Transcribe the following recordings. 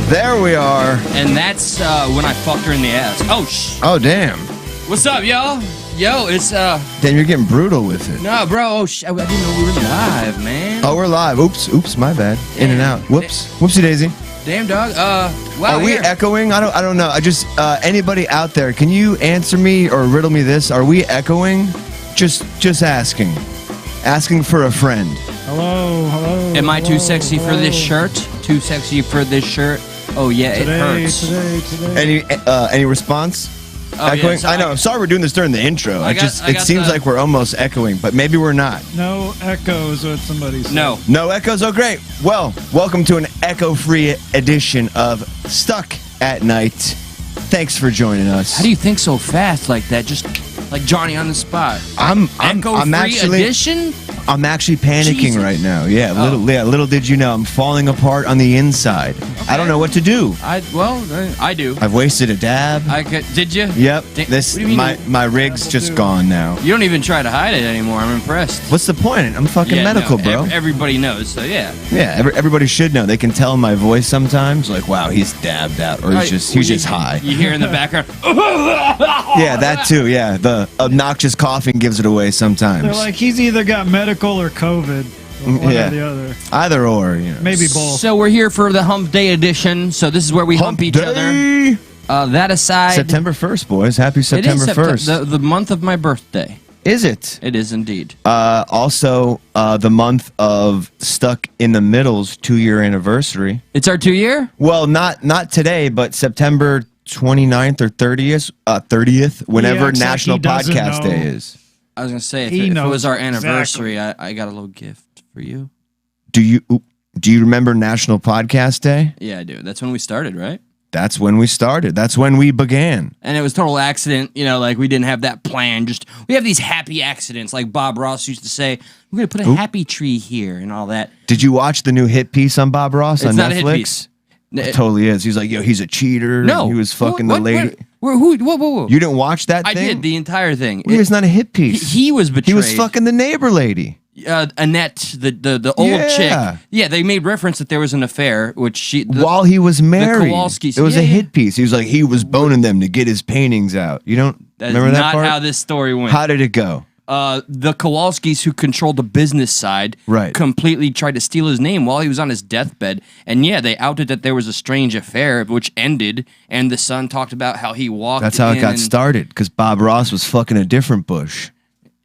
There we are. And that's when I fucked her in the ass. Oh, damn. What's up, y'all? Yo, it's Damn, you're getting brutal with it. No, bro. I didn't know we were live, man. Oh, we're live. Oops, my bad. Damn. In and out. Whoops. Whoopsie daisy. Damn, dog. Wow. Are we echoing? I don't know. I just anybody out there, can you answer me or riddle me this? Are we echoing? Just asking. Asking for a friend. Hello. Am I too sexy for this shirt? Too sexy for this shirt? Oh yeah, it hurts. Today. Any response? Oh, Echoing? yeah, so I know. I'm sorry we're doing this during the intro. It seems like we're almost echoing, but maybe we're not. No echoes, what somebody said. No echoes. Oh, great. Well, welcome to an echo-free edition of Stuck at Night. Thanks for joining us. How do you think so fast like that? Just like Johnny on the spot. I'm Echo-free edition? I'm actually panicking Jesus. right now. Yeah, little did you know, I'm falling apart on the inside. Okay. I don't know what to do. I do. I've wasted a dab. Did you? Yep. What do you mean My rig's just gone now. You don't even try to hide it anymore. I'm impressed. What's the point? I'm fucking medical, bro. Everybody knows, so yeah. Yeah, everybody should know. They can tell in my voice sometimes, like, wow, he's dabbed out, or he's just high. You hear in the background. Yeah, that too. Yeah, the obnoxious coughing gives it away sometimes. They're like, he's either got medical or COVID. One or the other. Either or, you know. Maybe both. So we're here for the Hump Day edition. So this is where we hump each other. That aside, September 1st, boys. Happy September 1st. The month of my birthday. Is it? It is indeed. Also, the month of Stuck in the Middle's 2-year anniversary. It's our 2-year? Well, not today, but September 29th or 30th, whenever National Podcast Day is. I was going to say, if it was our anniversary, exactly. I got a little gift for you. Do you remember National Podcast Day? Yeah, I do. That's when we started, right? That's when we started. That's when we began. And it was total accident, like we didn't have that plan. Just we have these happy accidents, like Bob Ross used to say, we're going to put a happy tree here and all that. Did you watch the new hit piece on Bob Ross on Netflix? Not a hit piece. It totally is. He's like, yo, he's a cheater. No. He was fucking the lady. Whoa. You didn't watch that thing? I did, the entire thing. It was not a hit piece. He was betrayed. He was fucking the neighbor lady. Annette, the old chick. Yeah, they made reference that there was an affair, which while he was married. The Kowalskis. It was a hit piece. He was like, he was boning them to get his paintings out. You don't remember that part? That's not how this story went. How did it go? The Kowalskis, who controlled the business side, completely tried to steal his name while he was on his deathbed. And yeah, they outed that there was a strange affair, which ended, and the son talked about how he walked That's how it got started, because Bob Ross was fucking a different bush.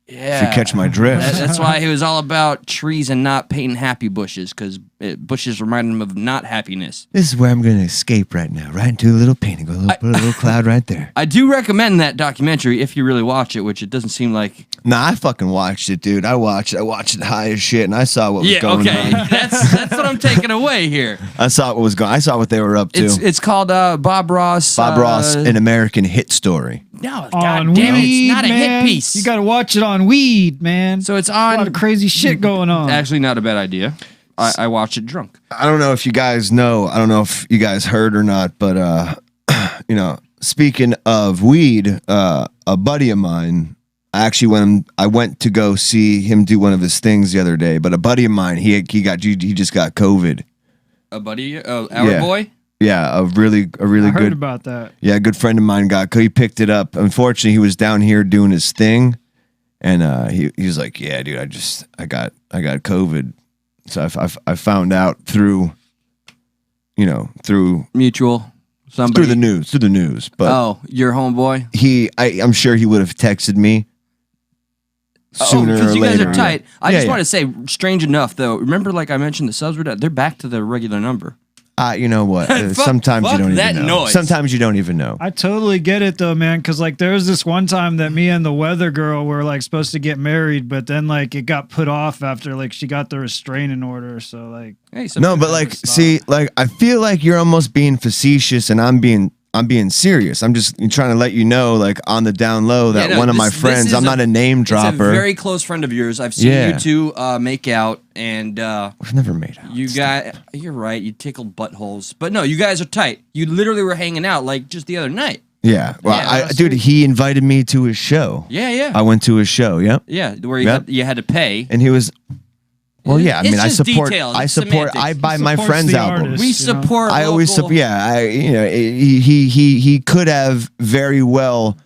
Yeah. If you catch my drift. That's why he was all about trees and not painting happy bushes, because bushes remind him of not happiness. This is where I'm going to escape right now, right into a little painting, put a little cloud right there. I do recommend that documentary if you really watch it, which it doesn't seem like. Nah, I fucking watched it, dude. I watched it high as shit, and I saw what was going on. That's what I'm taking away here. I saw what was going. I saw what they were up to. It's called Bob Ross. Bob Ross, an American hit story. No, God damn it, it's not a hit piece. You got to watch it on Weed, man. So it's on. A lot of crazy shit going on. Actually, not a bad idea. I watched it drunk. I don't know if you guys know. I don't know if you guys heard or not, but speaking of weed, a buddy of mine. Actually, when I went to go see him do one of his things the other day, but a buddy of mine, he just got COVID. A buddy, our boy. Yeah, a really I good. heard about that. Yeah, a good friend of mine he picked it up. Unfortunately, he was down here doing his thing, and he was like, "Yeah, dude, I got COVID." So I found out through Mutual. Somebody. Through the news. But your homeboy. I'm sure he would have texted me sooner or later. Because you guys are tight. I just want to say, strange enough though. Remember, like I mentioned, the subs were they're back to their regular number. You know what? Sometimes you don't even know. Noise. Sometimes you don't even know. I totally get it though, man. Because like there was this one time that me and the weather girl were like supposed to get married, but then like it got put off after like she got the restraining order. So like, no, but like, see, like I feel like you're almost being facetious, and I'm being serious. I'm just trying to let you know, like on the down low, that one of my friends. I'm not a name dropper. It's a very close friend of yours. I've seen you two make out, and we've never made out. You're right. You tickled buttholes, but no, you guys are tight. You literally were hanging out like just the other night. Yeah, well, dude, he invited me to his show. Yeah. I went to his show. Yep. Yeah, where you had to pay, and he was. Well, yeah. I It's mean, I just support. details. I It's support. semantics. I buy He my supports friend's the albums. artist. We you know? support. I always, local- yeah. He could have very well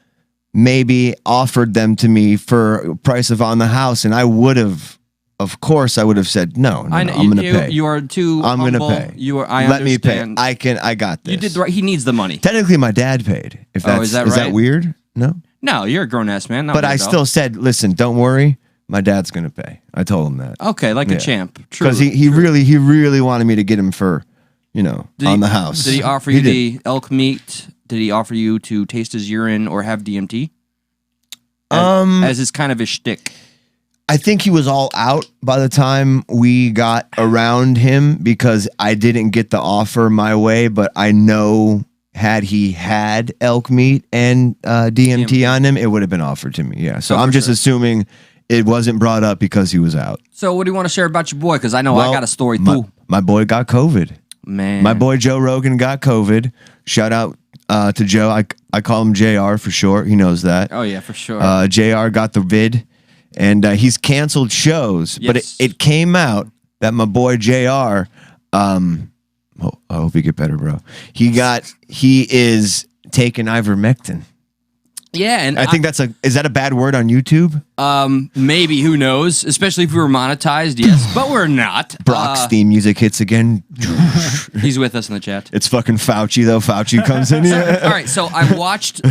maybe offered them to me for price of on the house, and I would have. Of course, I would have said no. I know, I'm going to pay. You are too. I'm going to humble. pay. You are. I Let me pay. understand. I got this. You did the right. He needs the money. Technically, my dad paid. If that's, is that is that right? weird? No. No, you're a grown ass man. Not But I weird, though. still said, listen, don't worry. My dad's going to pay. I told him that. Okay, like Yeah. a champ. True. Because he really wanted me to get him for, on the house. Did he offer you the elk meat? Did he offer you to taste his urine or have DMT? As his kind of his shtick. I think he was all out by the time we got around him because I didn't get the offer my way, but I know had he had elk meat and DMT on him, it would have been offered to me. Yeah. So I'm just assuming it wasn't brought up because he was out. So what do you want to share about your boy? Because I know I got a story too. My boy got COVID. Man. My boy Joe Rogan got COVID. Shout out to Joe. I call him JR for short. He knows that. Oh, yeah, for sure. JR got the vid. And he's canceled shows, but it came out that my boy JR, I hope you get better, bro. He is taking ivermectin. Yeah, and I think is that a bad word on YouTube? Maybe, who knows? Especially if we were monetized, yes, but we're not. Brock's theme music hits again. He's with us in the chat. It's fucking Fauci though. Fauci comes in here. All right, so I watched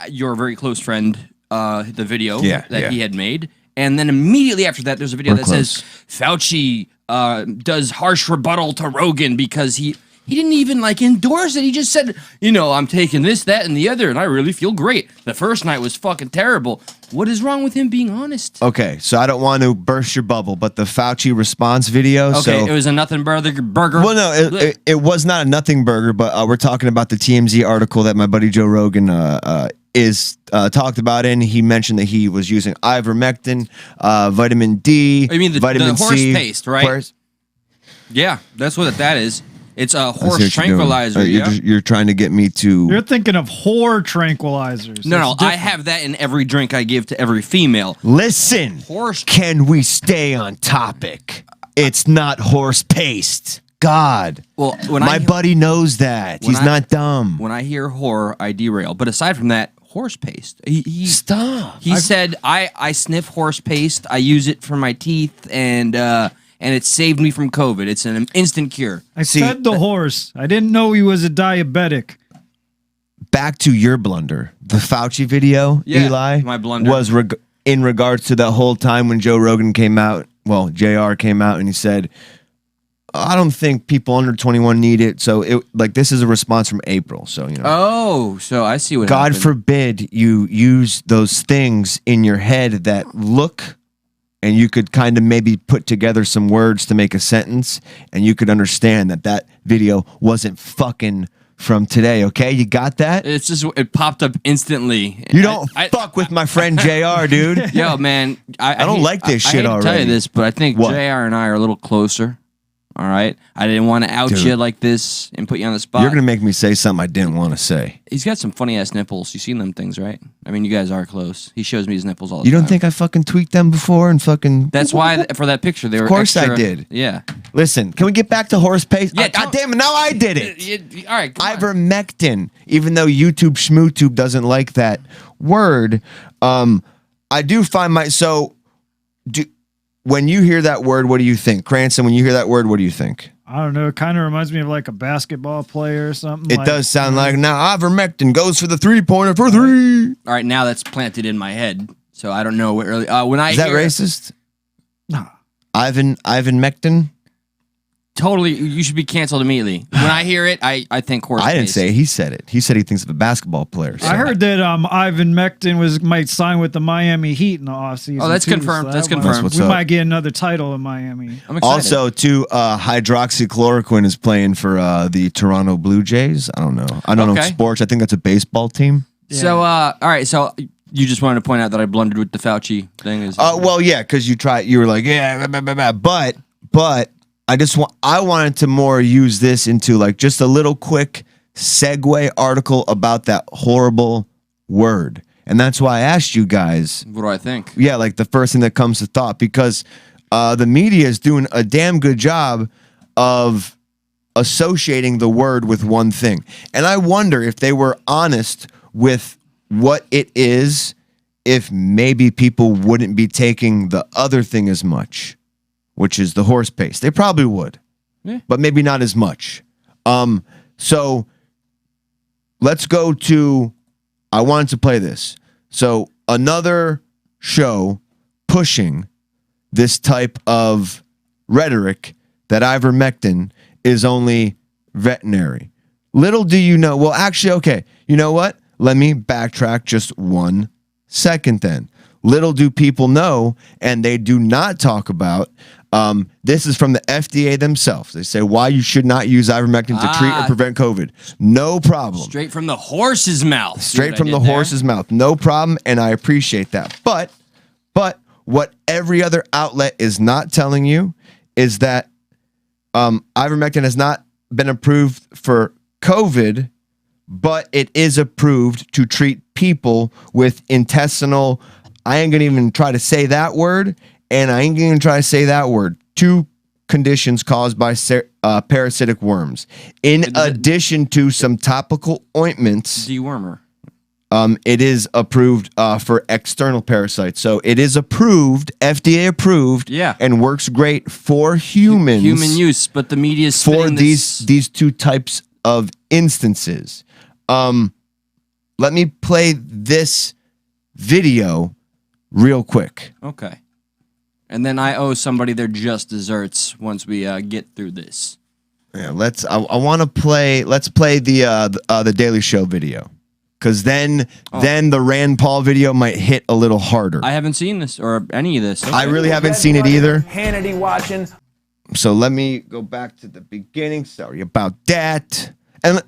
your very close friend the video that he had made. And then immediately after that, there's a video that says Fauci does harsh rebuttal to Rogan because he didn't even endorse it. He just said, I'm taking this, that, and the other, and I really feel great. The first night was fucking terrible. What is wrong with him being honest? Okay, so I don't want to burst your bubble, but the Fauci response video. Okay, it was a nothing burger. Well, no, it was not a nothing burger, but we're talking about the TMZ article that my buddy Joe Rogan is talked about in. He mentioned that he was using ivermectin, vitamin D, you mean vitamin the horse C, paste, right? Yeah, that's what that is. It's a horse tranquilizer. You're trying to get me to. You're thinking of whore tranquilizers. No, I have that in every drink I give to every female. Listen, can we stay on topic? It's not horse paste. God. Well, my buddy knows that. He's not dumb. When I hear whore, I derail. But aside from that, horse paste. Stop. He said, I sniff horse paste. I use it for my teeth, and it saved me from COVID. It's an instant cure. I said the horse. I didn't know he was a diabetic. Back to your blunder. The Fauci video, Eli, my blunder was in regards to the whole time when Joe Rogan came out. Well, JR came out and he said, I don't think people under 21 need it. So this is a response from April. So, Oh, so I see what God happened. forbid you use those things in your head that look, and you could kind of maybe put together some words to make a sentence, and you could understand that video wasn't fucking from today. Okay, you got that? It's just it popped up instantly. You don't fuck with my friend JR, dude. Yo, man, I don't like this shit I hate already. to tell you this, but I think JR and I are a little closer. All right, I didn't want to out you like this and put you on the spot. You're gonna make me say something I didn't want to say. He's got some funny ass nipples. You seen them things, right? I mean, you guys are close. He shows me his nipples all the time. You don't think I fucking tweaked them before and fucking? That's why for that picture they were. Of course extra, I did. Yeah. Listen, can we get back to horse paste? Yeah. God damn it! Now I did it. All right. Ivermectin. Even though YouTube Schmootube doesn't like that word, I do find when you hear that word, what do you think, Cranston? When you hear that word, what do you think? I don't know. It kind of reminds me of like a basketball player or something. It does sound like now ivermectin goes for the 3-pointer for 3. All right, now that's planted in my head, so I don't know what really. When I is that racist? No. Ivermectin. Totally, you should be canceled immediately. When I hear it, I think horse. I didn't say it. He said it. He said he thinks of a basketball player. So. I heard that Ivan Mectin might sign with the Miami Heat in the offseason. Oh, that's confirmed. So that's confirmed. We might get another title in Miami. I'm excited. Also, too, hydroxychloroquine is playing for the Toronto Blue Jays. I don't know. I don't know sports. I think that's a baseball team. Yeah. So, all right. So you just wanted to point out that I blundered with the Fauci thing. Well, yeah, because you were like, yeah, blah, blah, blah, blah. But I wanted to more use this into like just a little quick segue article about that horrible word. And that's why I asked you guys. What do I think? Yeah, like the first thing that comes to thought, because the media is doing a damn good job of associating the word with one thing. And I wonder if they were honest with what it is, if maybe people wouldn't be taking the other thing as much, which is the horse paste. They probably would, but maybe not as much. So let's go to, I wanted to play this. So another show pushing this type of rhetoric that ivermectin is only veterinary. Little do you know. Well, actually, okay. You know what? Let me backtrack just 1 second then. Little do people know, and they do not talk about, this is from the FDA themselves. They say why you should not use ivermectin to treat or prevent COVID. No problem. Straight from the horse's mouth. Straight from the horse's mouth. No problem, and I appreciate that. But what every other outlet is not telling you is that ivermectin has not been approved for COVID, but it is approved to treat people with intestinal, I ain't going to even try to say that word, and I ain't going to try to say that word, 2 conditions caused by parasitic worms. In addition to some topical ointments. Dewormer. It is approved for external parasites. So it is approved, FDA approved, and works great for humans. Human use, but the media is for these 2 types of instances. Let me play this video real quick. Okay. And then I owe somebody their just desserts once we get through this. Yeah, I want to play. Let's play the Daily Show video. Because then the Rand Paul video might hit a little harder. I haven't seen this or any of this. Okay. I really haven't seen it either. Hannity watching. So let me go back to the beginning. Sorry about that. And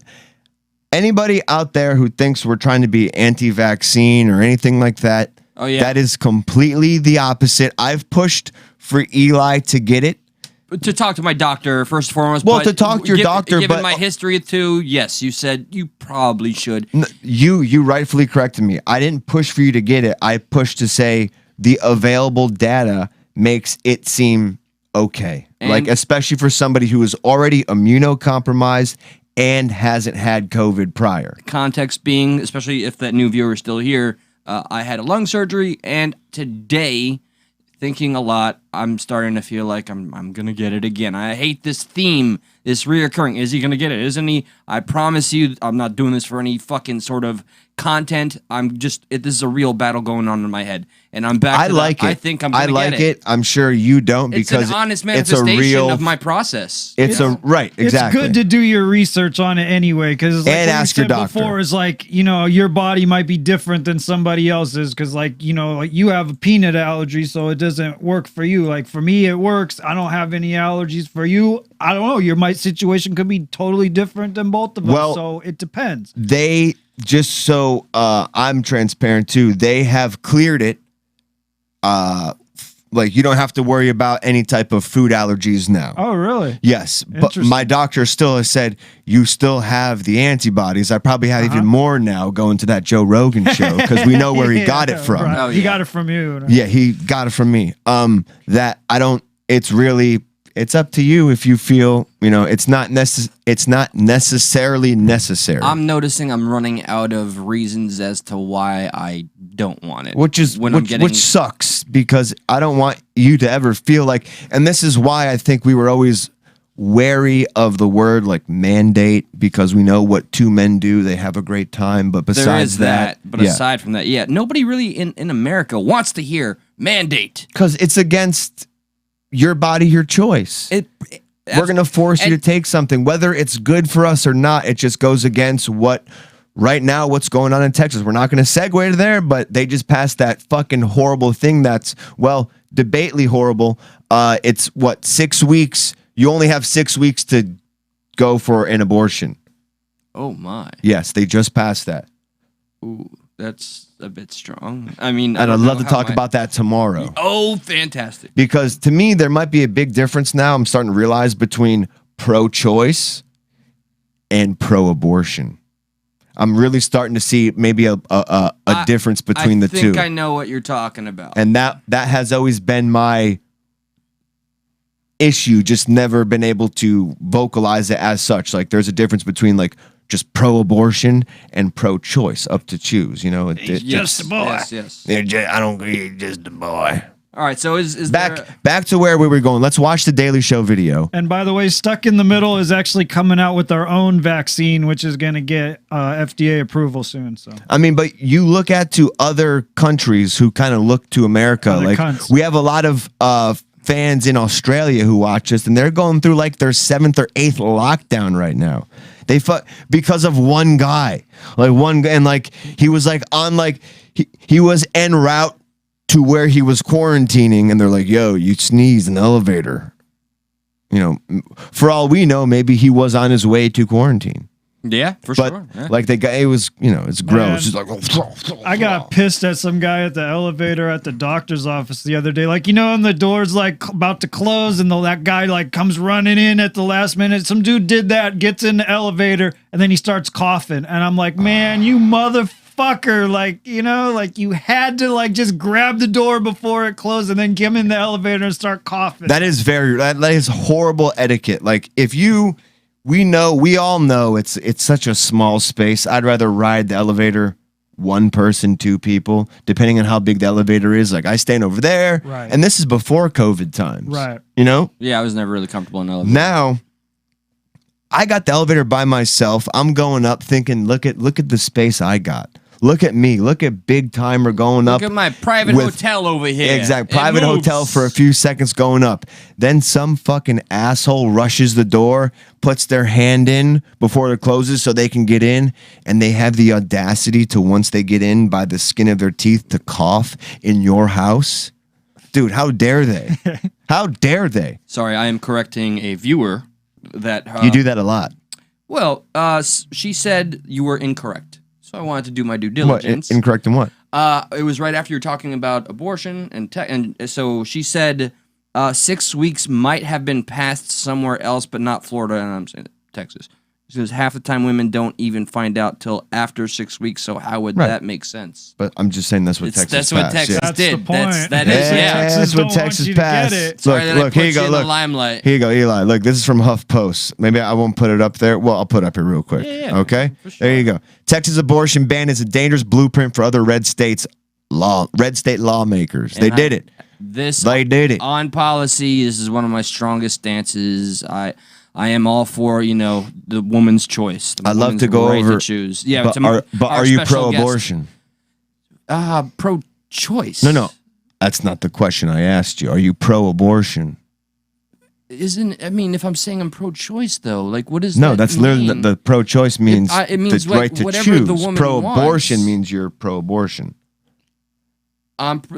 anybody out there who thinks we're trying to be anti-vaccine or anything like that, that is completely the opposite. I've pushed for Eli to get it. To talk to my doctor, first and foremost. Well, to talk to your doctor, given my history too, yes, you said you probably should. You rightfully corrected me. I didn't push for you to get it. I pushed to say the available data makes it seem okay. Like, especially for somebody who is already immunocompromised and hasn't had COVID prior. Context being, especially if that new viewer is still here, I had a lung surgery, and today, thinking a lot, I'm starting to feel like I'm going to get it again. I hate this theme, this reoccurring. Is he going to get it? Isn't he? I promise you, I'm not doing this for any fucking sort of content. This is a real battle going on in my head. And I'm back to like that. it. I think I'm going to get it. I'm sure you don't, because it's an honest manifestation of my process. Right, exactly. It's good to do your research on it anyway, because like and ask your doctor. Before is like, your body might be different than somebody else's, because like you have a peanut allergy, so it doesn't work for you. Like for me, it works. I don't have any allergies. For you, I don't know. My situation could be totally different than both of us. So it depends. They just so I'm transparent too. They have cleared it. Like you don't have to worry about any type of food allergies now. Oh, really? Yes, but my doctor still has said you still have the antibodies. I probably have even more now going to that Joe Rogan show, because we know where he got it from. Right. Oh, yeah. He got it from you. Yeah, he got it from me. That I don't. It's up to you if you feel it's not necessarily necessary. I'm noticing I'm running out of reasons as to why I don't want it, which sucks, because I don't want you to ever feel like, and this is why I think we were always wary of the word like mandate, because we know what 2 men do. They have a great time, but besides aside from that, nobody really in America wants to hear mandate, because it's against your body, your choice. We're going to force you to take something, whether it's good for us or not. It just goes against what's going on in Texas. We're not going to segue to there, but they just passed that fucking horrible thing that's, debately horrible. It's 6 weeks. You only have 6 weeks to go for an abortion. Oh my. Yes, they just passed that. Ooh, that's a bit strong. I mean, and I'd love to talk about that tomorrow. Oh, fantastic. Because to me, there might be a big difference now, I'm starting to realize, between pro-choice and pro-abortion. I'm really starting to see maybe a difference between the two. I think I know what you're talking about. And that has always been my issue, just never been able to vocalize it as such. Like there's a difference between like just pro-abortion and pro-choice, up to choose. You know, He's just a boy. Yes. I don't agree. Just a boy. All right, so is back to where we were going. Let's watch the Daily Show video. And by the way, Stuck in the Middle is actually coming out with our own vaccine, which is going to get FDA approval soon. So I mean, but you look at to other countries who kind of look to America. Other like cunts. we have a lot of fans in Australia who watch us, and they're going through like their 7th or 8th lockdown right now. They because of one guy, and like he was like on like he was en route to where he was quarantining, and they're like, yo, you sneeze in the elevator. You know, for all we know, maybe he was on his way to quarantine. Yeah, for sure. Yeah. Like the guy, it was, you know, it's gross. Just like, I got pissed at some guy at the elevator at the doctor's office the other day. Like, you know, and the door's like about to close, and that guy like comes running in at the last minute. Some dude did that, gets in the elevator, and then he starts coughing. And I'm like, man, you motherfucker. Like, you know, like you had to like just grab the door before it closed and then get him in the elevator and start coughing. That is that is horrible etiquette. Like we all know it's such a small space. I'd rather ride the elevator 1 person, 2 people, depending on how big the elevator is. Like I stand over there, right. And this is before COVID times, right? You know? Yeah, I was never really comfortable in an elevator. Now, I got the elevator by myself. I'm going up, thinking, look at the space I got. Look at me. Look at Big Timer going up. Look at my private hotel over here. Exactly. Private hotel for a few seconds going up. Then some fucking asshole rushes the door, puts their hand in before it closes so they can get in. And they have the audacity to, once they get in by the skin of their teeth, to cough in your house. Dude, how dare they? How dare they? Sorry, I am correcting a viewer that... you do that a lot. Well, she said you were incorrect. So I wanted to do my due diligence. What? Incorrect in what? It was right after you were talking about abortion, and so she said 6 weeks might have been passed somewhere else, but not Florida, and I'm saying Texas. Because half the time women don't even find out till after 6 weeks, so how would that make sense? But I'm just saying that's what Texas That's passed. what Texas Yeah. did. That's the point. That's what Texas passed. Look, here you go. Look, limelight. Here you go, Eli. Look, this is from HuffPost. Maybe I won't put it up there. Well, I'll put it up here real quick. Yeah, okay? for sure. There you go. Texas abortion ban is a dangerous blueprint for other red state lawmakers. They did it. They did it. On policy, this is one of my strongest stances. I am all for, you know, the woman's choice. I'd love to go over. To choose. Yeah, but are you pro-abortion? Pro-choice. No. That's not the question I asked you. Are you pro-abortion? I mean, if I'm saying I'm pro-choice, though, like, what does no, that that's mean? literally the pro-choice means, it means the right to whatever choose. the woman Pro-abortion wants. means you're pro-abortion.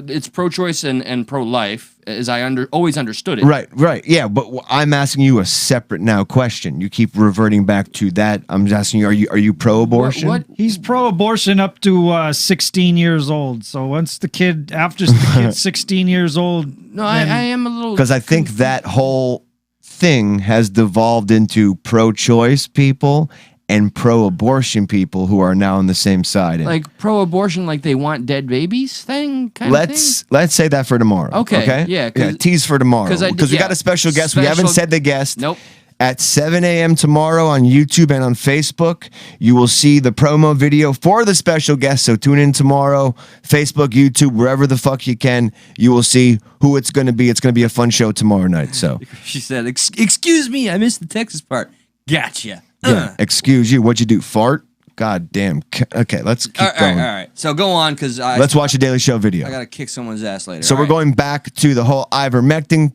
It's pro-choice and pro-life, as I always understood it. Right. Yeah, but I'm asking you a separate now question. You keep reverting back to that. I'm just asking you, are you pro-abortion? What? He's pro-abortion up to 16 years old. So once after the kid's 16 years old. No, I am a little... Because I think that whole thing has devolved into pro-choice people and pro-abortion people who are now on the same side. Like pro-abortion, like they want dead babies thing kind of thing? Let's say that for tomorrow. Okay? Yeah. Tease for tomorrow. Because we got a special guest. We haven't said the guest. Nope. At 7 a.m. tomorrow on YouTube and on Facebook, you will see the promo video for the special guest. So tune in tomorrow, Facebook, YouTube, wherever the fuck you can. You will see who it's going to be. It's going to be a fun show tomorrow night. So she said, "Excuse me, I missed the Texas part." Gotcha. Yeah, excuse you. What'd you do? Fart? God damn. Okay, let's keep going. All right. So go on, because let's watch a Daily Show video. I gotta kick someone's ass later. So we're going back to the whole ivermectin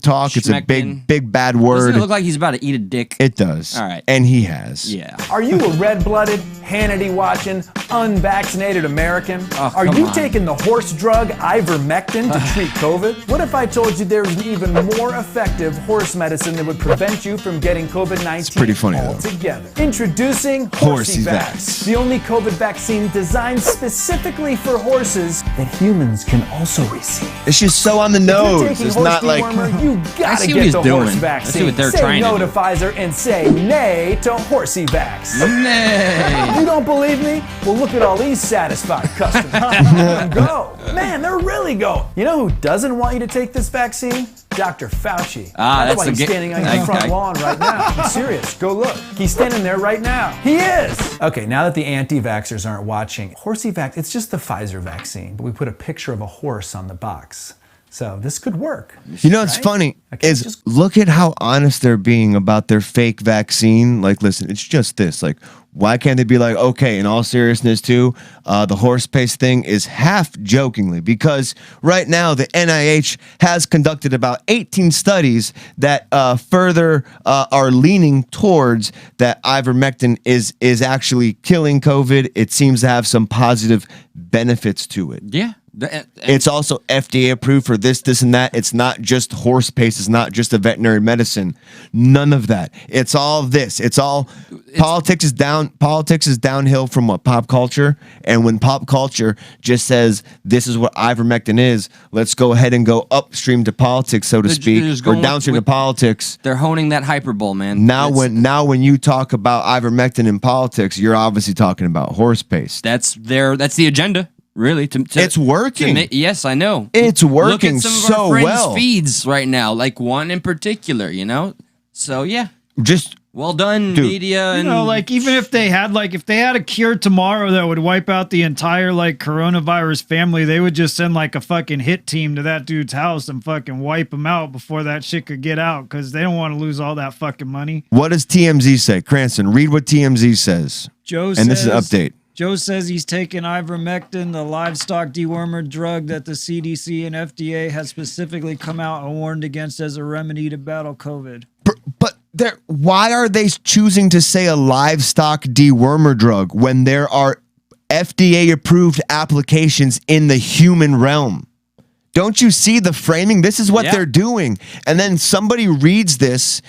talk. It's a big bad word. Doesn't it look like he's about to eat a dick? It does. All right. And he has. Yeah. Are you a red-blooded, Hannity-watching, unvaccinated American? Are you taking the horse drug ivermectin to treat COVID? What if I told you there's an even more effective horse medicine that would prevent you from getting COVID-19 it's pretty funny, altogether? Introducing HorseVax, the only COVID vaccine designed specifically for horses that humans can also receive. It's just so on the nose. It's not like you gotta get the horse vaccine. I see what they're say trying no to to Pfizer and say nay to HorseVax. Nay. You don't believe me? Well, look at all these satisfied customers. Go. Man, they're really going. You know who doesn't want you to take this vaccine? Dr. Fauci. That's why he's standing on your front lawn right now. I'm serious. Go look. He's standing there right now. He is. Okay, now that the anti-vaxxers aren't watching, Horsey vaccine, it's just the Pfizer vaccine, but we put a picture of a horse on the box. So this could work. You know what's funny is look at how honest they're being about their fake vaccine. Like, listen, it's just this. Like, why can't they be like, okay, in all seriousness too, the horse pace thing is half jokingly, because right now the NIH has conducted about 18 studies that further are leaning towards that ivermectin is actually killing COVID. It seems to have some positive benefits to it. Yeah. It's also FDA approved for this, and that. It's not just horse pace. It's not just a veterinary medicine. None of that. It's all this. Politics is down. Politics is downhill from what pop culture. And when pop culture just says this is what ivermectin is, let's go ahead and go upstream to politics, so to speak, or downstream to politics. They're honing that hyperbole, man. Now when you talk about ivermectin in politics, you're obviously talking about horse pace. That's the agenda. Really, it's working. Yes, I know. It's working. Look at some of our friends' feeds right now, like one in particular. So yeah, just well done, media. And like even if they had a cure tomorrow that would wipe out the entire coronavirus family, they would just send a fucking hit team to that dude's house and fucking wipe him out before that shit could get out, because they don't want to lose all that fucking money. What does TMZ say? Cranston, read what TMZ says. This is an update. Joe says he's taken ivermectin, the livestock dewormer drug that the CDC and FDA has specifically come out and warned against as a remedy to battle COVID. But why are they choosing to say a livestock dewormer drug when there are FDA-approved applications in the human realm? Don't you see the framing? This is what they're doing. And then somebody reads this.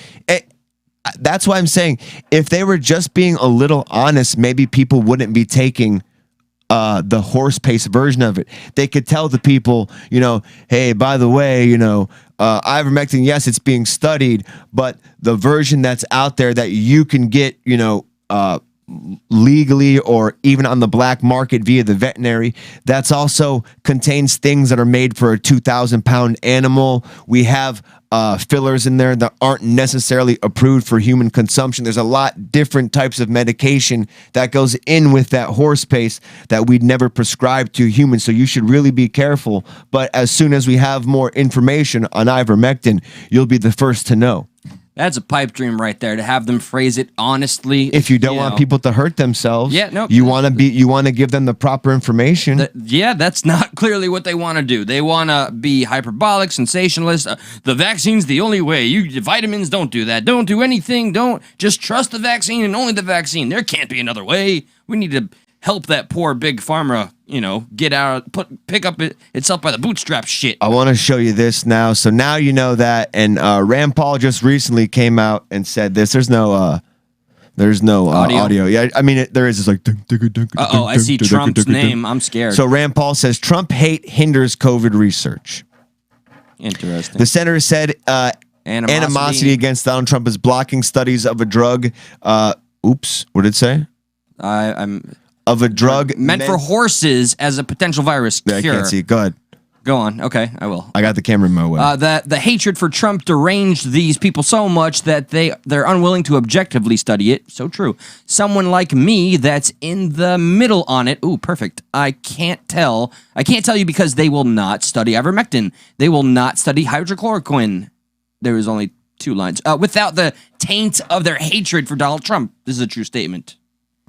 That's why I'm saying if they were just being a little honest, maybe people wouldn't be taking the horse pace version of it. They could tell the people, hey, by the way, ivermectin, yes, it's being studied, but the version that's out there that you can get, legally or even on the black market via the veterinary, that's also contains things that are made for a 2,000-pound animal. We have fillers in there that aren't necessarily approved for human consumption. There's a lot different types of medication that goes in with that horse pace that we'd never prescribe to humans. So you should really be careful. But as soon as we have more information on ivermectin, you'll be the first to know. That's a pipe dream right there, to have them phrase it honestly. If you don't want people to hurt themselves, you want to give them the proper information. That's not clearly what they want to do. They want to be hyperbolic, sensationalist. The vaccine's the only way. Vitamins don't do that. Don't do anything. Don't just trust the vaccine and only the vaccine. There can't be another way. We need to help that poor big pharma, get out, pick up itself by the bootstrap shit. I want to show you this now. So now you know that. And Rand Paul just recently came out and said this. There's no audio. Yeah, I mean, there is. It's like. I see Trump's name. I'm scared. So Rand Paul says Trump hate hinders COVID research. Interesting. The senator said animosity against Donald Trump is blocking studies of a drug. Oops, what did it say? Of a drug meant for horses as a potential virus cure. I can't see it. Go ahead. Go on. Okay, I will. I got the camera in my way. The hatred for Trump deranged these people so much that they're unwilling to objectively study it. So true. Someone like me that's in the middle on it. Ooh, perfect. I can't tell you because they will not study ivermectin. They will not study hydrochloroquine. There is only 2 lines. Without the taint of their hatred for Donald Trump. This is a true statement.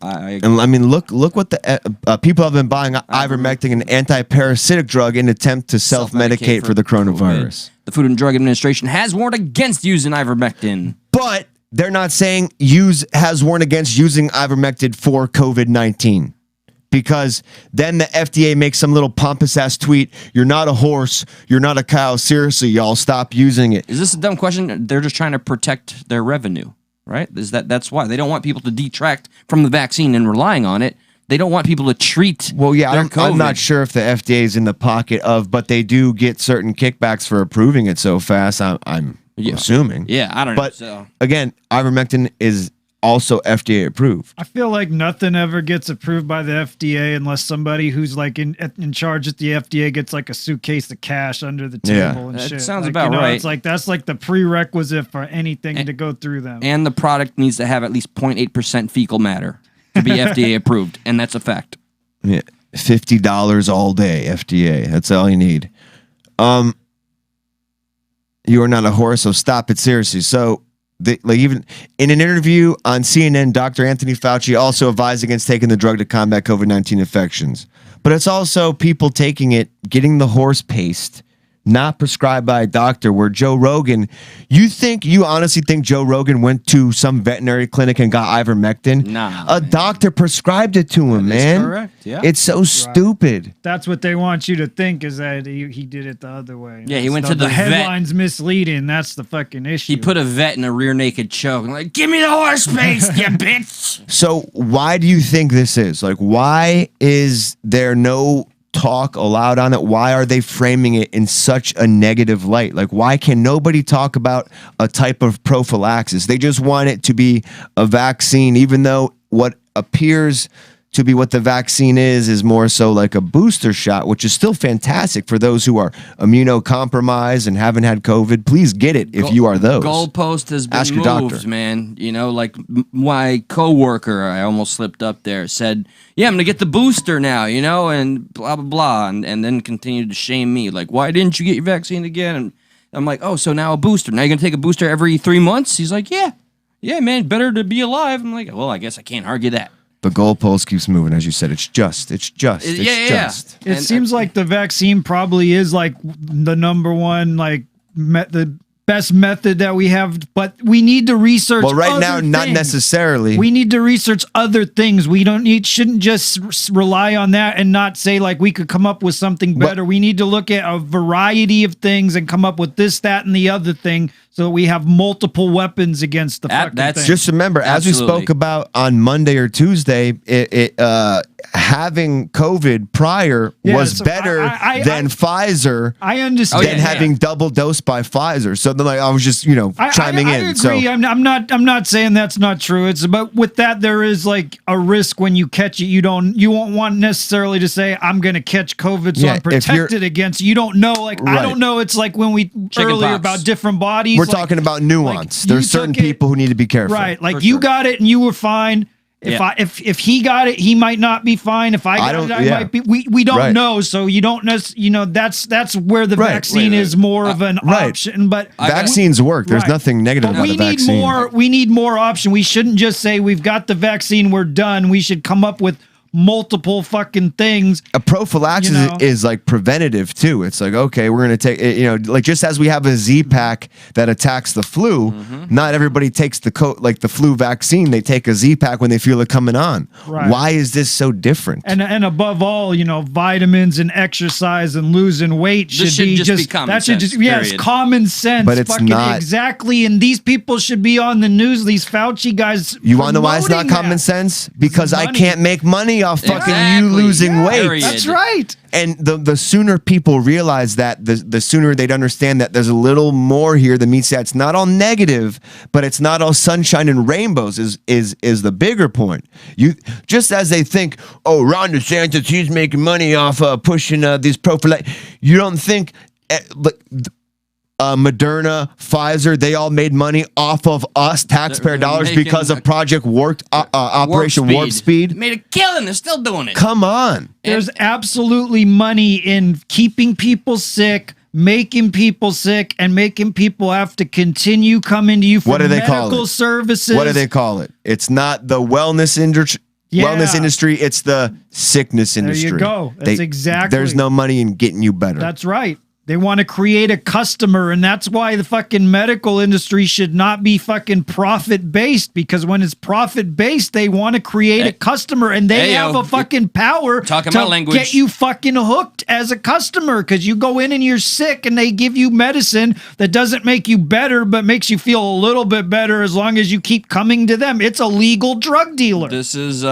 And I mean, look what the people have been buying ivermectin, an anti-parasitic drug, in an attempt to self-medicate for the coronavirus. The Food and Drug Administration has warned against using ivermectin. But they're not saying has warned against using ivermectin for COVID-19. Because then the FDA makes some little pompous-ass tweet, you're not a horse, you're not a cow, seriously, y'all, stop using it. Is this a dumb question? They're just trying to protect their revenue. Right? That's why they don't want people to detract from the vaccine and relying on it. They don't want people to treat. Well, yeah, I'm not sure if the FDA is in the pocket of, but they do get certain kickbacks for approving it so fast. I'm assuming. Yeah, I don't know. But again, ivermectin is also FDA approved. I feel like nothing ever gets approved by the FDA unless somebody who's like in charge at the FDA gets like a suitcase of cash under the table and that shit. sounds like, about right. It's like that's like the prerequisite for anything to go through them. And the product needs to have at least 0.8% fecal matter to be FDA approved, and that's a fact. Yeah, $50 all day, FDA. That's all you need. You are not a horse, so stop it seriously. So, even in an interview on CNN, Dr. Anthony Fauci also advised against taking the drug to combat COVID-19 infections. But it's also people taking it, getting the horse paste, not prescribed by a doctor, where Joe Rogan, you honestly think Joe Rogan went to some veterinary clinic and got ivermectin? Nah. A doctor prescribed it to him, man. Correct, yeah. It's so stupid. That's what they want you to think, is that he did it the other way. Yeah, he went to the vet. headline's misleading. That's the fucking issue. He put a vet in a rear naked choke. Like, give me the horse paste, you bitch. So why do you think this is? Like, why is there no talk allowed on it? Why are they framing it in such a negative light? Like, why can nobody talk about a type of prophylaxis? They just want it to be a vaccine, even though what appears to be what the vaccine is more so like a booster shot, which is still fantastic for those who are immunocompromised and haven't had COVID. Please get it if you are those. Goalpost has been Ask your moved, doctor. man. You know, like my coworker, I almost slipped up there, said, yeah, I'm going to get the booster now, you know, and blah, blah, blah, and then continued to shame me. Like, why didn't you get your vaccine again? And I'm like, oh, so now a booster. Now you're going to take a booster every 3 months? He's like, yeah, man, better to be alive. I'm like, well, I guess I can't argue that. The goalpost keeps moving, as you said. It's just. It seems like the vaccine probably is like the number one, like the best method that we have, but we need to research. Well, right now, things. not necessarily. We need to research other things. We shouldn't just rely on that and not say like we could come up with something better. We need to look at a variety of things and come up with this, that, and the other thing, so that we have multiple weapons against the fucking thing. Just remember, as we spoke about on Monday or Tuesday, having COVID prior was better than Pfizer. I understand. Than having double dosed by Pfizer. So then, like, I was just, chiming in. I agree. So I'm not saying that's not true. It's but with that there is like a risk when you catch it. You won't want necessarily to say I'm going to catch COVID, so I'm protected against. You don't know. Like I don't know. It's like when we earlier about different bodies. We're talking about nuance. There's certain people who need to be careful. Right. Like you got it and you were fine. If he got it, he might not be fine. If I got it, I might be. We don't know, so you don't know. That's where the vaccine is more of an option. But vaccines work. There's nothing negative about the vaccine. We need more option. We shouldn't just say we've got the vaccine, we're done. We should come up with multiple fucking things. A prophylaxis is like preventative too. It's like, okay, we're going to take, like just as we have a Z-Pack that attacks the flu, not everybody takes the flu vaccine. They take a Z-Pack when they feel it coming on. Right. Why is this so different? And above all, vitamins and exercise and losing weight should be common sense. It's common sense. But it's not exactly. And these people should be on the news. These Fauci guys. You want to know why it's not common sense? Because I can't make money off fucking you losing weight. Period. That's right. And the sooner people realize that, the sooner they'd understand that there's a little more here that means that it's not all negative, but it's not all sunshine and rainbows is the bigger point. You just as they think, oh, Ron DeSantis, he's making money off pushing these prophylactic. You don't think Moderna, Pfizer, they all made money off of us taxpayer dollars because of Project Operation Warp Speed. Made a killing. They're still doing it. Come on. There's absolutely money in keeping people sick, making people sick, and making people have to continue coming to you for medical services. What do they call it? It's not the wellness industry. Wellness industry, it's the sickness industry. There you go. That's exactly. There's no money in getting you better. That's right. They want to create a customer, and that's why the fucking medical industry should not be fucking profit-based, because when it's profit-based, they want to create a customer, and they have a fucking power to get you fucking hooked as a customer, because you go in and you're sick, and they give you medicine that doesn't make you better, but makes you feel a little bit better as long as you keep coming to them. It's a legal drug dealer. This has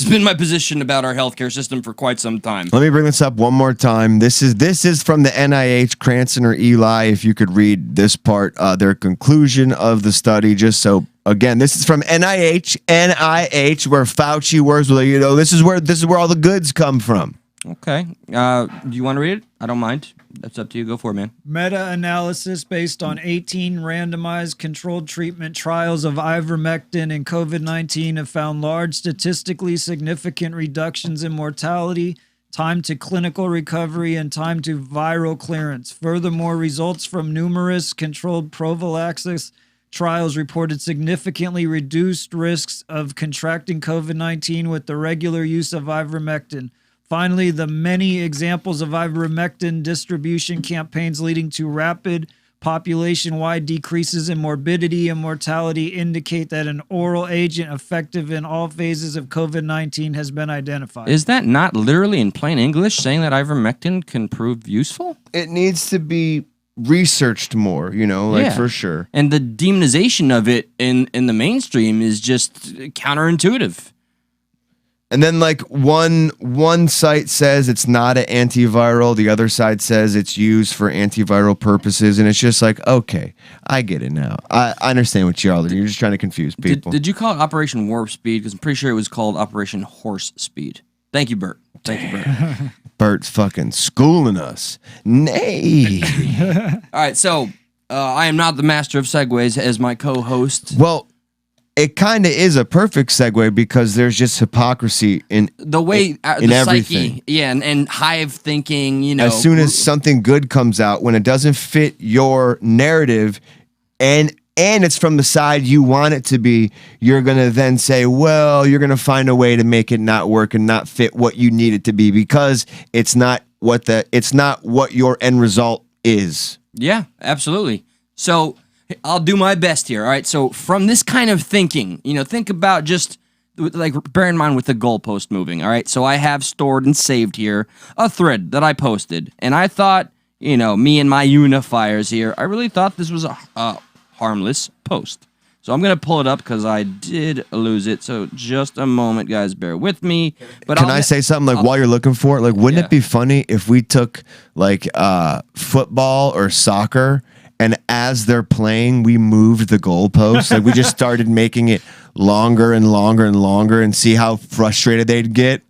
been my position about our healthcare system for quite some time. Let me bring this up one more time. This is from the NIH. NIH, Cranston, or Eli, if you could read this part, their conclusion of the study, just so, again, this is from NIH, where Fauci works with, this is where all the goods come from. Okay. Do you want to read it? I don't mind. That's up to you. Go for it, man. Meta-analysis based on 18 randomized controlled treatment trials of ivermectin and COVID-19 have found large statistically significant reductions in mortality, time to clinical recovery, and time to viral clearance. Furthermore, results from numerous controlled prophylaxis trials reported significantly reduced risks of contracting COVID-19 with the regular use of ivermectin. Finally, the many examples of ivermectin distribution campaigns leading to rapid population-wide decreases in morbidity and mortality indicate that an oral agent effective in all phases of COVID-19 has been identified. Is that not literally in plain English saying that ivermectin can prove useful? It needs to be researched more, for sure. And the demonization of it in the mainstream is just counterintuitive. And then, like, one site says it's not an antiviral, the other side says it's used for antiviral purposes, and it's just like, okay, I get it now. I understand what you're just trying to confuse people. Did you call it Operation Warp Speed? Because I'm pretty sure it was called Operation Horse Speed. Thank you, Bert. Thank you, Bert. Bert's fucking schooling us. Nay. All right, so I am not the master of segues as my co-host. Well, it kind of is a perfect segue because there's just hypocrisy in the way in the everything. Psyche, yeah, and hive thinking. As soon as something good comes out, when it doesn't fit your narrative, and it's from the side you want it to be, you're gonna then say, well, you're gonna find a way to make it not work and not fit what you need it to be because it's not what your end result is. Yeah, absolutely. So I'll do my best here. All right. So from this kind of thinking, think about just like bear in mind with the goalpost moving. All right. So I have stored and saved here a thread that I posted, and I thought, me and my unifiers here, I really thought this was a harmless post. So I'm gonna pull it up because I did lose it. So just a moment, guys, bear with me. But Can I say something while you're looking for it? Like, wouldn't it be funny if we took like football or soccer? And as they're playing, we moved the goalposts. Like we just started making it longer and longer and longer, and see how frustrated they'd get.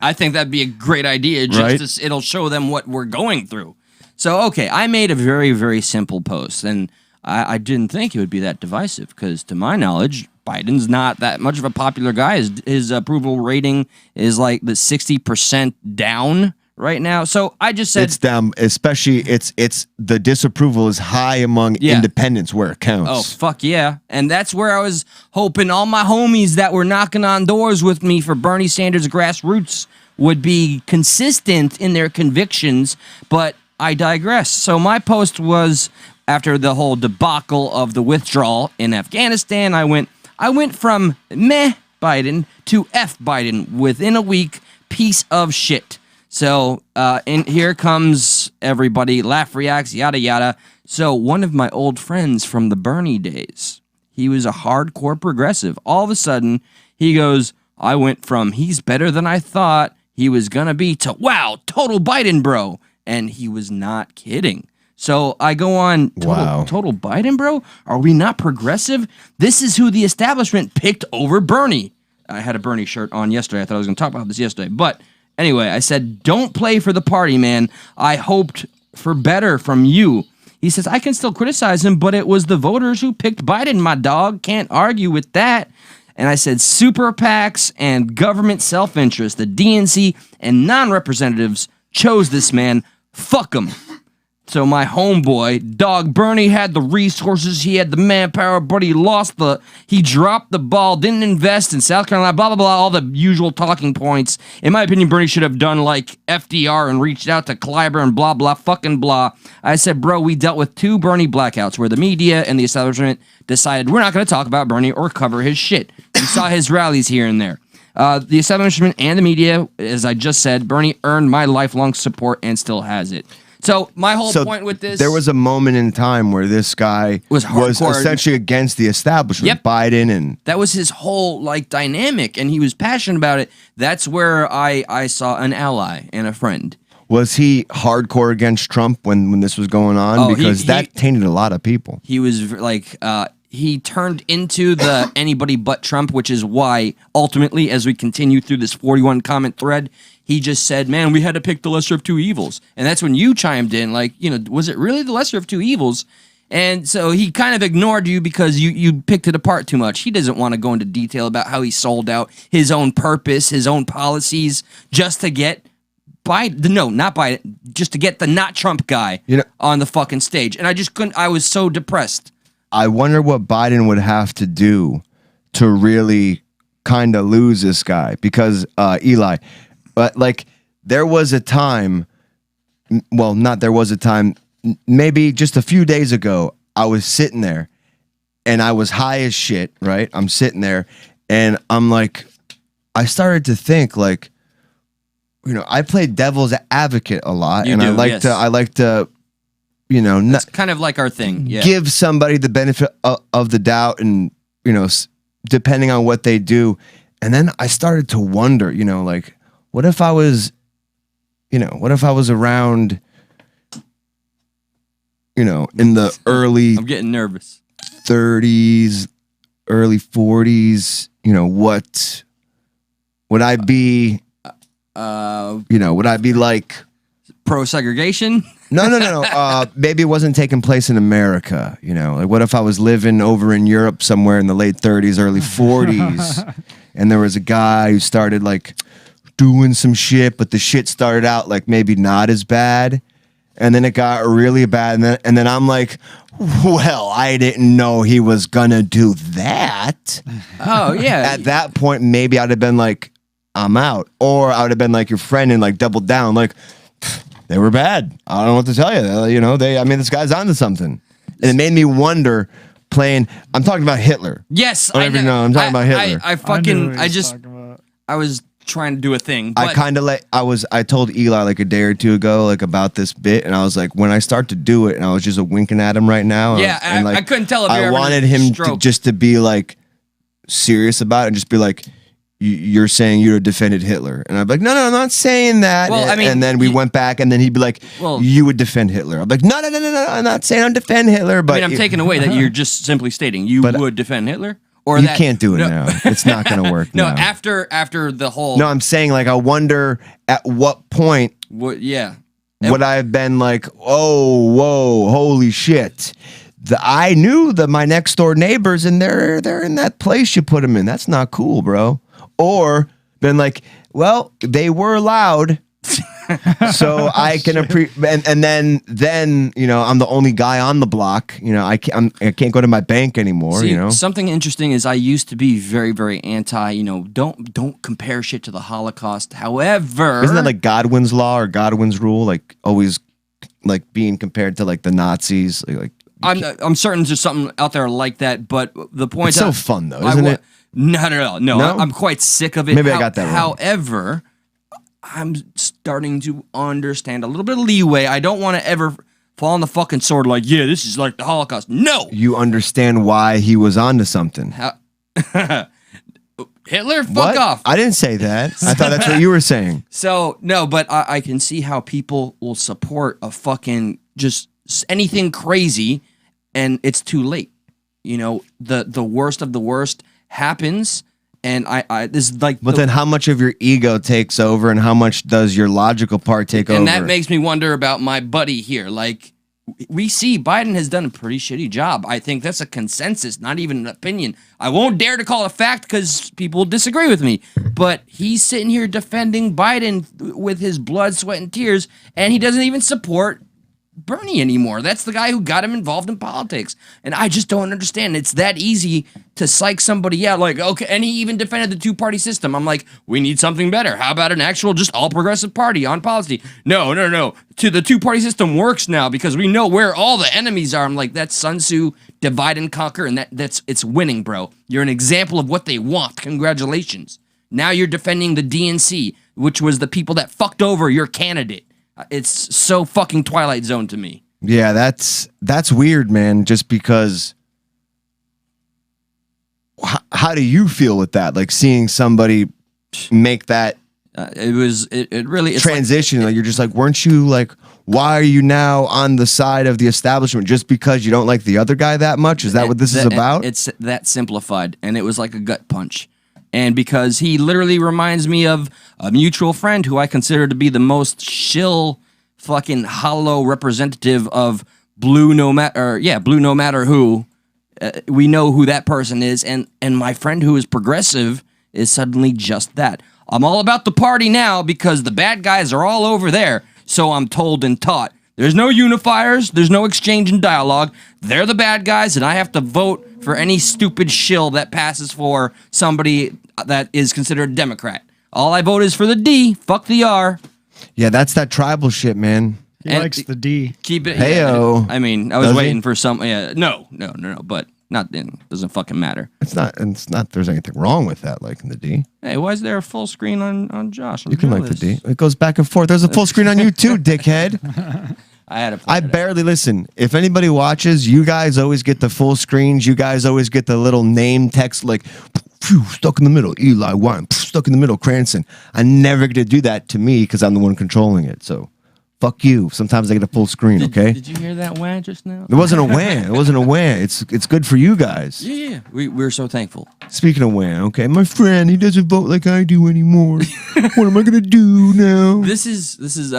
I think that'd be a great idea. It'll show them what we're going through. So, okay, I made a very, very simple post, and I didn't think it would be that divisive because, to my knowledge, Biden's not that much of a popular guy. His approval rating is like the 60% down right now. So I just said it's down, especially it's the disapproval is high among independents where it counts. Oh, fuck yeah. And that's where I was hoping all my homies that were knocking on doors with me for Bernie Sanders grassroots would be consistent in their convictions, but I digress. So my post was after the whole debacle of the withdrawal in Afghanistan. I went from meh Biden to F Biden within a week. Piece of shit. So, and here comes everybody, laugh reacts, yada, yada. So one of my old friends from the Bernie days, he was a hardcore progressive. All of a sudden, he goes, I went from he's better than I thought he was going to be to, wow, total Biden bro. And he was not kidding. So I go on, total Biden bro? Are we not progressive? This is who the establishment picked over Bernie. I had a Bernie shirt on yesterday. I thought I was going to talk about this yesterday, but anyway, I said, don't play for the party, man. I hoped for better from you. He says, I can still criticize him, but it was the voters who picked Biden, my dog. Can't argue with that. And I said, super PACs and government self-interest, the DNC and non-representatives chose this man. Fuck him. So my homeboy, dog Bernie, had the resources, he had the manpower, but he dropped the ball, didn't invest in South Carolina, blah, blah, blah, all the usual talking points. In my opinion, Bernie should have done like FDR and reached out to Clyburn, blah, blah, fucking blah. I said, bro, we dealt with 2 Bernie blackouts where the media and the establishment decided we're not going to talk about Bernie or cover his shit. We saw his rallies here and there. The establishment and the media, as I just said, Bernie earned my lifelong support and still has it. So my whole point with this... There was a moment in time where this guy was essentially against the establishment, Biden, and... That was his whole, dynamic, and he was passionate about it. That's where I saw an ally and a friend. Was he hardcore against Trump when this was going on? Because that tainted a lot of people. He was like, he turned into the anybody but Trump, which is why ultimately, as we continue through this 41 comment thread, he just said, man, we had to pick the lesser of two evils. And that's when you chimed in, like, you know, was it really the lesser of two evils? And so he kind of ignored you because you picked it apart too much. He doesn't want to go into detail about how he sold out his own purpose, his own policies, just to get Biden, no, not Biden, just to get the not Trump guy on the fucking stage. And I just couldn't, I was so depressed. I wonder what Biden would have to do to really kind of lose this guy. Because, Eli, but like, there was a time, well, not there was a time, maybe just a few days ago, I was sitting there and I was high as shit, right? I'm sitting there and I'm like, I started to think like, you know, I play devil's advocate a lot, I like to, you know, that's kind of like our thing. Yeah. Give somebody the benefit of the doubt, and you know, depending on what they do. And then I started to wonder, you know, like, what if I was, you know, what if I was around, you know, in the early, I'm getting nervous, 30s, early 40s, you know, what would I be? You know, would I be like pro-segregation? No. Maybe it wasn't taking place in America. You know, like what if I was living over in Europe somewhere in the late 30s, early 40s, and there was a guy who started like doing some shit, but the shit started out like maybe not as bad, and then it got really bad, and then I'm like, well, I didn't know he was gonna do that. Oh yeah. At that point, maybe I'd have been like, I'm out. Or I would have been like your friend and like doubled down. Like, they were bad. I don't know what to tell you. You know, I mean, this guy's onto something. And it made me wonder playing, I'm talking about Hitler. Yes. I know. I'm talking about Hitler. I was trying to do a thing. But I told Eli like a day or two ago, like about this bit. And I was like, when I start to do it, and I was just winking at him right now. Yeah. I couldn't tell if I wanted him to be like serious about it and just be like, you're saying you defended Hitler. And I'd be like, no, I'm not saying that. Well, I mean, and then we went back, and then he'd be like, you would defend Hitler. I'm like, no, I'm not saying I'm defend Hitler. But I mean, I'm taking away that you're just simply stating you would defend Hitler. Or you can't do it now. It's not going to work. No, now. after the whole. No, I'm saying like I wonder at what point. Would I have been like, oh, whoa, holy shit. I knew that my next door neighbors, and they're in that place you put them in. That's not cool, bro. Or been like, well, they were loud, so I can appreciate. And then you know, I'm the only guy on the block. You know, I can't go to my bank anymore. See, you know, something interesting is I used to be very, very anti. You know, don't compare shit to the Holocaust. However, isn't that like Godwin's law or Godwin's rule? Like always, like being compared to like the Nazis. Like I'm certain there's something out there like that. But the point it's so fun though, isn't it? No. I'm quite sick of it. Maybe I got that wrong. However, I'm starting to understand a little bit of leeway. I don't want to ever fall on the fucking sword like, yeah, this is like the Holocaust. No! You understand why he was onto something. Hitler? Fuck off. I didn't say that. I thought that's what you were saying. So, no, but I can see how people will support a fucking just anything crazy, and it's too late. You know, the worst of the worst happens, and I this is like. But then, how much of your ego takes over, and how much does your logical part take over? And that makes me wonder about my buddy here. Like, we see Biden has done a pretty shitty job. I think that's a consensus, not even an opinion. I won't dare to call it a fact because people will disagree with me. But he's sitting here defending Biden with his blood, sweat, and tears, and he doesn't even support Bernie anymore. That's the guy who got him involved in politics. And I just don't understand. It's that easy to psych somebody out. Like, okay, and he even defended the two-party system. I'm like, we need something better. How about an actual just all-progressive party on policy? No. The two-party system works now because we know where all the enemies are. I'm like, that's Sun Tzu, divide and conquer, and it's winning, bro. You're an example of what they want. Congratulations. Now you're defending the DNC, which was the people that fucked over your candidate. It's so fucking Twilight Zone to me. Yeah, that's weird, man. Just because, how do you feel with that? Like seeing somebody make that It really it's transition. Like, you're just like, weren't you like, why are you now on the side of the establishment just because you don't like the other guy that much? Is that what this is about? It's that simplified, and it was like a gut punch. And because he literally reminds me of a mutual friend who I consider to be the most shill, fucking hollow representative of blue no matter who. We know who that person is, and my friend who is progressive is suddenly just that. I'm all about the party now because the bad guys are all over there, so I'm told and taught. There's no unifiers, there's no exchange and dialogue. They're the bad guys, and I have to vote for any stupid shill that passes for somebody that is considered a Democrat. All I vote is for the D, fuck the R. Yeah, that's that tribal shit, man. He likes the D. Keep it. Heyo. Yeah, I mean, I was waiting for some. Yeah, no, but not then. Doesn't fucking matter. It's not. There's anything wrong with that, like in the D. Hey, why is there a full screen on Josh? You can like the D. It goes back and forth. There's a full screen on you too, dickhead. I barely listen. If anybody watches, you guys always get the full screens. You guys always get the little name text like, stuck in the middle, Eli Wine, stuck in the middle, Cranston. I never get to do that to me because I'm the one controlling it. So, fuck you. Sometimes I get a full screen, okay? Did you hear that wah just now? It wasn't a wah. It wasn't a wah. It's good for you guys. Yeah. We're so thankful. Speaking of wah, okay, my friend, he doesn't vote like I do anymore. What am I gonna do now? This is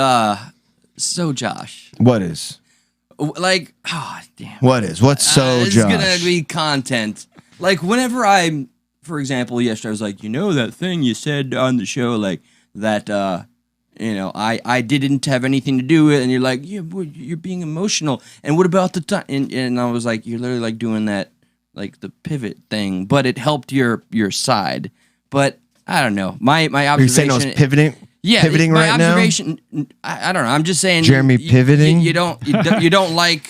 so Josh. What is? Like, oh damn. What is? What's so Josh? It's gonna be content. Like whenever for example, yesterday I was like, that thing you said on the show, like that. I didn't have anything to do with it, and you're like, yeah, boy, you're being emotional. And what about the time? And I was like, you're literally like doing that, like the pivot thing, but it helped your side. But I don't know. My observation. You're saying I was pivoting? Yeah, pivoting my right now. Observation. I don't know. I'm just saying. Jeremy pivoting. You don't like.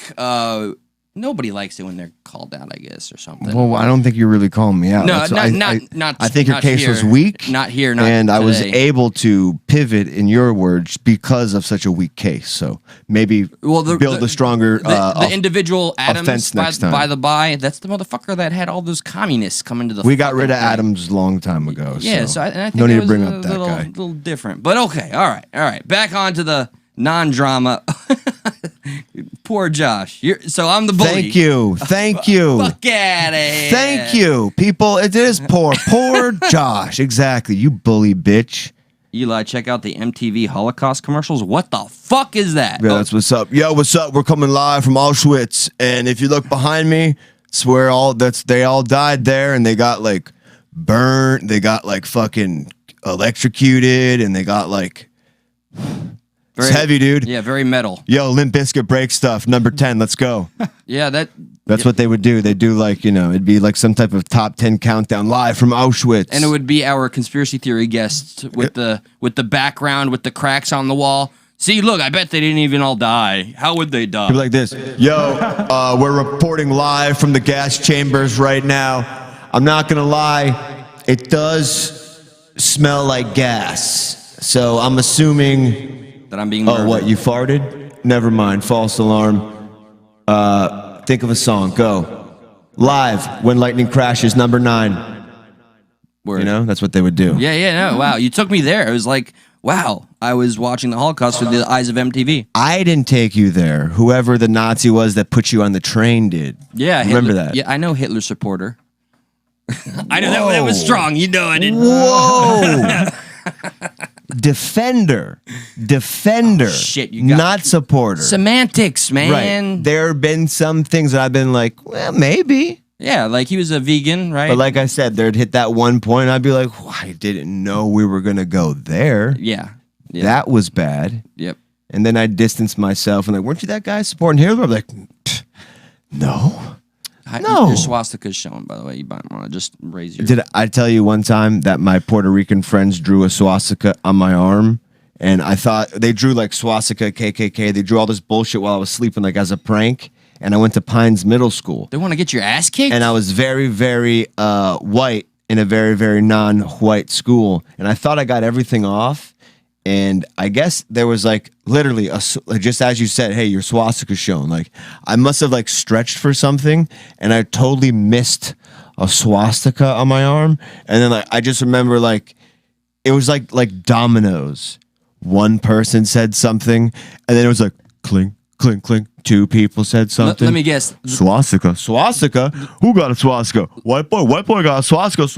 Nobody likes it when they're called out, I guess, or something. Well, I don't think you're really calling me out. No, not. I think your case here. was weak. Not here. Not and today. I was able to pivot, in your words, because of such a weak case. So maybe build a stronger. The individual Adams, by the by, that's the motherfucker that had all those communists coming to the. We got rid of Adams a long time ago. Yeah, so I think no need to bring up that guy. A little different, but okay, all right. Back on to the non-drama. Poor Josh. So I'm the bully. Thank you. Fuck at it. Thank you, people. It is poor Josh. Exactly. You bully bitch. Eli, check out the MTV Holocaust commercials. What the fuck is that? Yeah, that's what's up. Yo, what's up? We're coming live from Auschwitz, and if you look behind me, it's where they all died there, and they got like burnt. They got like fucking electrocuted, and they got like. It's heavy, dude. Yeah, very metal. Yo, Limp Bizkit break stuff. Number 10. Let's go. Yeah, that's what they would do. They do like, it'd be like some type of top 10 countdown live from Auschwitz. And it would be our conspiracy theory guests with the background with the cracks on the wall. See, look, I bet they didn't even all die. How would they die? It'd be like this. Yo, we're reporting live from the gas chambers right now. I'm not going to lie. It does smell like gas. So I'm assuming... that I'm being murdered. Oh, what, you farted? Never mind, false alarm. Think of a song, go. Live, When Lightning Crashes, number 9. Word. That's what they would do. Yeah, no, wow, you took me there. It was like, wow, I was watching the Holocaust through the eyes of MTV. I didn't take you there. Whoever the Nazi was that put you on the train did. Yeah. Remember that? Yeah, I know Hitler supporter. I know that was strong. I didn't. Whoa. Defender. Oh, shit, you got not supporter. Semantics, man. Right. There have been some things that I've been like, well, maybe. Yeah, like he was a vegan, right? But like I said, there'd hit that one point, I'd be like, I didn't know we were going to go there. Yeah. That was bad. Yep. And then I distanced myself and like, weren't you that guy supporting Hitler? I'm like, no. No. Your swastika's showing, by the way. You might want to just raise your... Did I tell you one time that my Puerto Rican friends drew a swastika on my arm? And I thought they drew like swastika, KKK. They drew all this bullshit while I was sleeping, like as a prank. And I went to Pines Middle School. They want to get your ass kicked? And I was very, very white in a very, very non-white school. And I thought I got everything off. And I guess there was like literally just as you said, hey, your swastika's shown. Like I must have like stretched for something, and I totally missed a swastika on my arm. And then like I just remember like it was like dominoes. One person said something, and then it was like clink, clink, clink. Two people said something. Let me guess. Swastika. Who got a swastika? White boy got a swastika.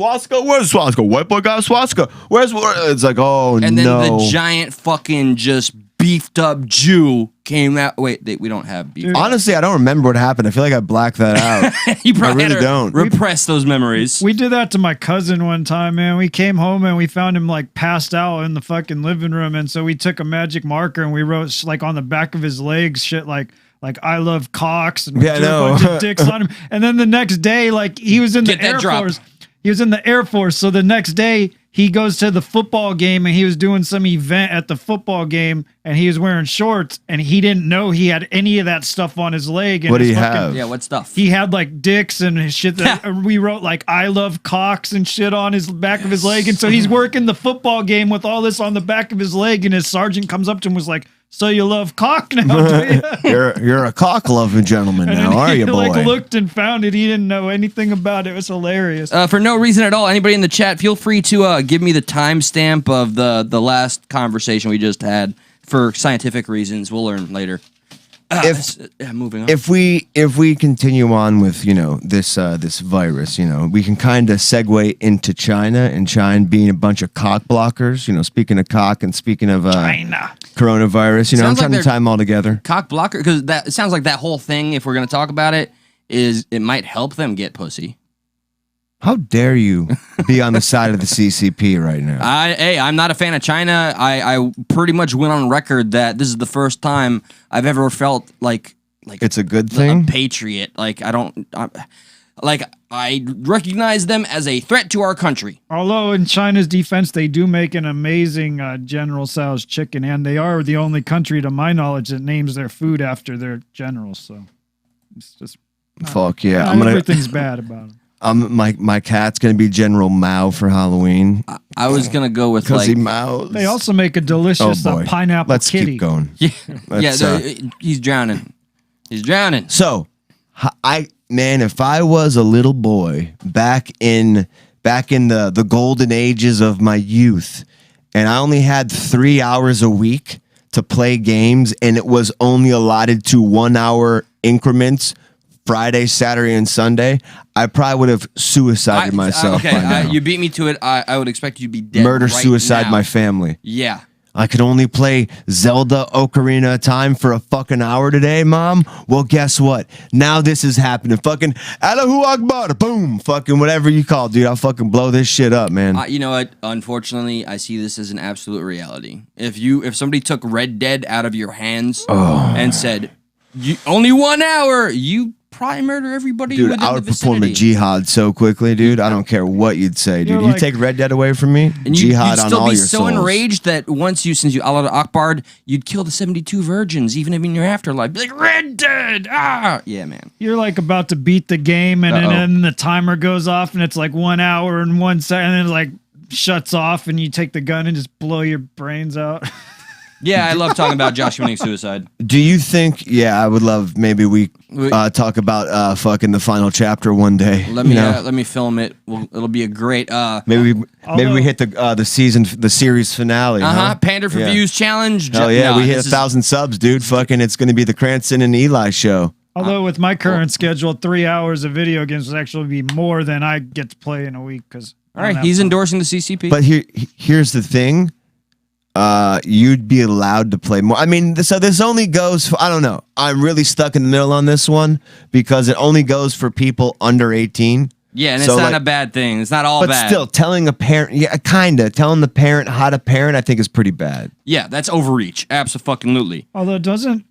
Where's swastika? White boy got a swastika. It's like, oh, no. And then the giant fucking just beefed up Jew came out. Wait, we don't have beef. Honestly, I don't remember what happened. I feel like I blacked that out. You probably I really don't. repress those memories. We did that to my cousin one time, man. We came home and we found him like passed out in the fucking living room, and so we took a magic marker and we wrote like on the back of his legs shit like I love cocks and a bunch of dicks on him. And then the next day, like he was in the Air Force. He was in the Air Force. So the next day he goes to the football game and he was doing some event at the football game and he was wearing shorts and he didn't know he had any of that stuff on his leg. And what do you have? Yeah, what stuff? He had like dicks and shit that we wrote like I love cocks and shit on his back of his leg. And so he's working the football game with all this on the back of his leg and his sergeant comes up to him and was like, so you love cock now, do you? You're a cock-loving gentleman now, are you, boy? He like looked and found it. He didn't know anything about it. It was hilarious. For no reason at all, anybody in the chat, feel free to give me the timestamp of the last conversation we just had for scientific reasons. We'll learn later. Moving on. If we continue on with this virus, we can kind of segue into China and China being a bunch of cock blockers. Speaking of cock and speaking of China coronavirus, I'm trying to tie them all together. Cock blocker, because it sounds like that whole thing. If we're going to talk about it, it might help them get pussy. How dare you be on the side of the CCP right now? I'm not a fan of China. I pretty much went on record that this is the first time I've ever felt like it's a good thing. A patriot. I recognize them as a threat to our country. Although in China's defense, they do make an amazing General Tso's chicken, and they are the only country, to my knowledge, that names their food after their generals. So it's just fuck yeah. Everything's bad about them. My cat's gonna be General Mao for Halloween. I was gonna go with because he mows. They also make a delicious pineapple Let's kitty. keep going. He's drowning. He's drowning. So, if I was a little boy back in the golden ages of my youth, and I only had 3 hours a week to play games, and it was only allotted to 1 hour increments. Friday, Saturday, and Sunday, I probably would have suicided myself. Okay, by now. You beat me to it. I would expect you to be dead. Murder, right suicide, now. my family. Yeah. I could only play Zelda Ocarina of Time for a fucking hour today, Mom. Well, guess what? Now this is happening. Fucking Allahu Akbar, boom, fucking whatever you call it, dude. I'll fucking blow this shit up, man. You know what? Unfortunately, I see this as an absolute reality. If somebody took Red Dead out of your hands and said, only 1 hour, you probably murder everybody. Dude, I would perform a jihad so quickly, dude. I don't care what you'd say, dude. You take Red Dead away from me, and jihad on all your souls. You'd still be so enraged that since you Allah Akbar, you'd kill the 72 virgins, even in your afterlife. Be like, Red Dead! Ah! Yeah, man. You're like about to beat the game, and then the timer goes off, and it's like 1 hour and 1 second, and then it like shuts off, and you take the gun and just blow your brains out. Yeah, I love talking about Josh committing suicide. Do you think? Yeah, I would love. Maybe we talk about fucking the final chapter one day. Let me film it. It'll be a great. Maybe we hit the series finale. Panda for Views challenge. Hell yeah, we hit 1,000 subs, dude. Fucking, it's gonna be the Cranston and Eli show. Although with my current schedule, 3 hours of video games would actually be more than I get to play in a week. Because all right, he's endorsing the CCP. But here's the thing. You'd be allowed to play more. I mean, so this only goes for, I don't know. I'm really stuck in the middle on this one because it only goes for people under 18. Yeah, and it's not a bad thing. It's not all bad. But still, telling a parent, telling the parent how to parent, I think is pretty bad. Yeah, that's overreach. Absolutely. Although doesn't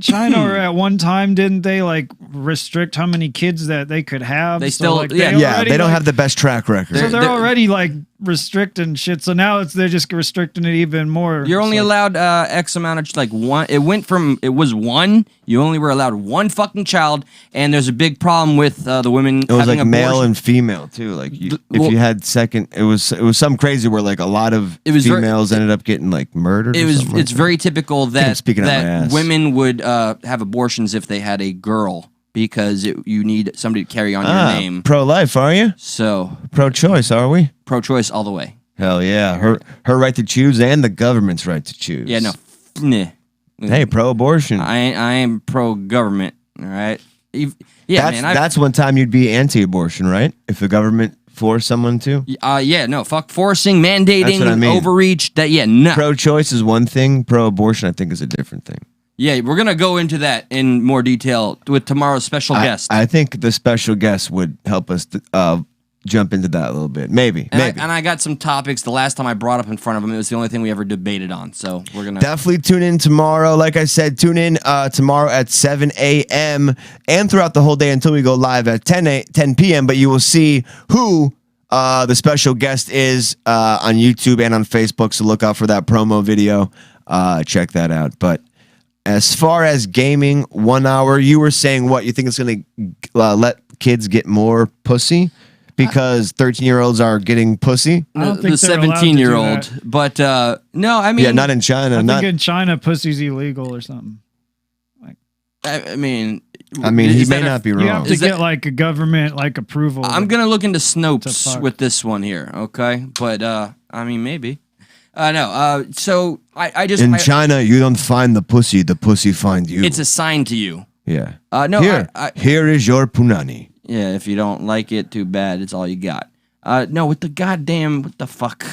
China or at one time didn't they like restrict how many kids that they could have? They still they don't have the best track record. So they're already like restricting shit. So now they're just restricting it even more. You're only allowed X amount of like one. It was one. You only were allowed one fucking child, and there's a big problem with the women. It was having like abortion. male and female too. Like if you had second, it was something crazy where like a lot of females ended up getting like murdered. It's very typical that women would have abortions if they had a girl because you need somebody to carry on your name. Pro-life, are you? So pro-choice, are we? Pro-choice all the way. Hell yeah. Her right to choose and the government's right to choose. Yeah, no. Nah. Hey, pro-abortion. I am pro-government, all right? That's one time you'd be anti-abortion, right? If the government forced someone to? Yeah, no, fuck forcing, mandating, I mean. overreach, no. Pro-choice is one thing. Pro-abortion, I think, is a different thing. Yeah, we're going to go into that in more detail with tomorrow's special guest. I think the special guest would help us jump into that a little bit. Maybe. And I got some topics. The last time I brought up in front of him, it was the only thing we ever debated on. So we're going to... Definitely tune in tomorrow. Like I said, tune in tomorrow at 7 a.m. and throughout the whole day until we go live at 10 p.m. But you will see who the special guest is on YouTube and on Facebook. So look out for that promo video. Check that out. But as far as gaming, 1 hour, you were saying what? You think it's going to let kids get more pussy? Because 13-year-olds are getting pussy? I don't think the they're allowed to do 17-year-old. that. But, no, I mean... Yeah, not in China. I think in China, pussy's illegal or something. I mean... he may not be wrong. You have to get like a government like approval. I'm going to look into Snopes with this one here, okay? But, I mean, maybe. No, so I just... In China, you don't find the pussy find you. It's assigned to you. Yeah. No, here is your punani. Yeah, if you don't like it, too bad. It's all you got. No, with the goddamn... What the fuck?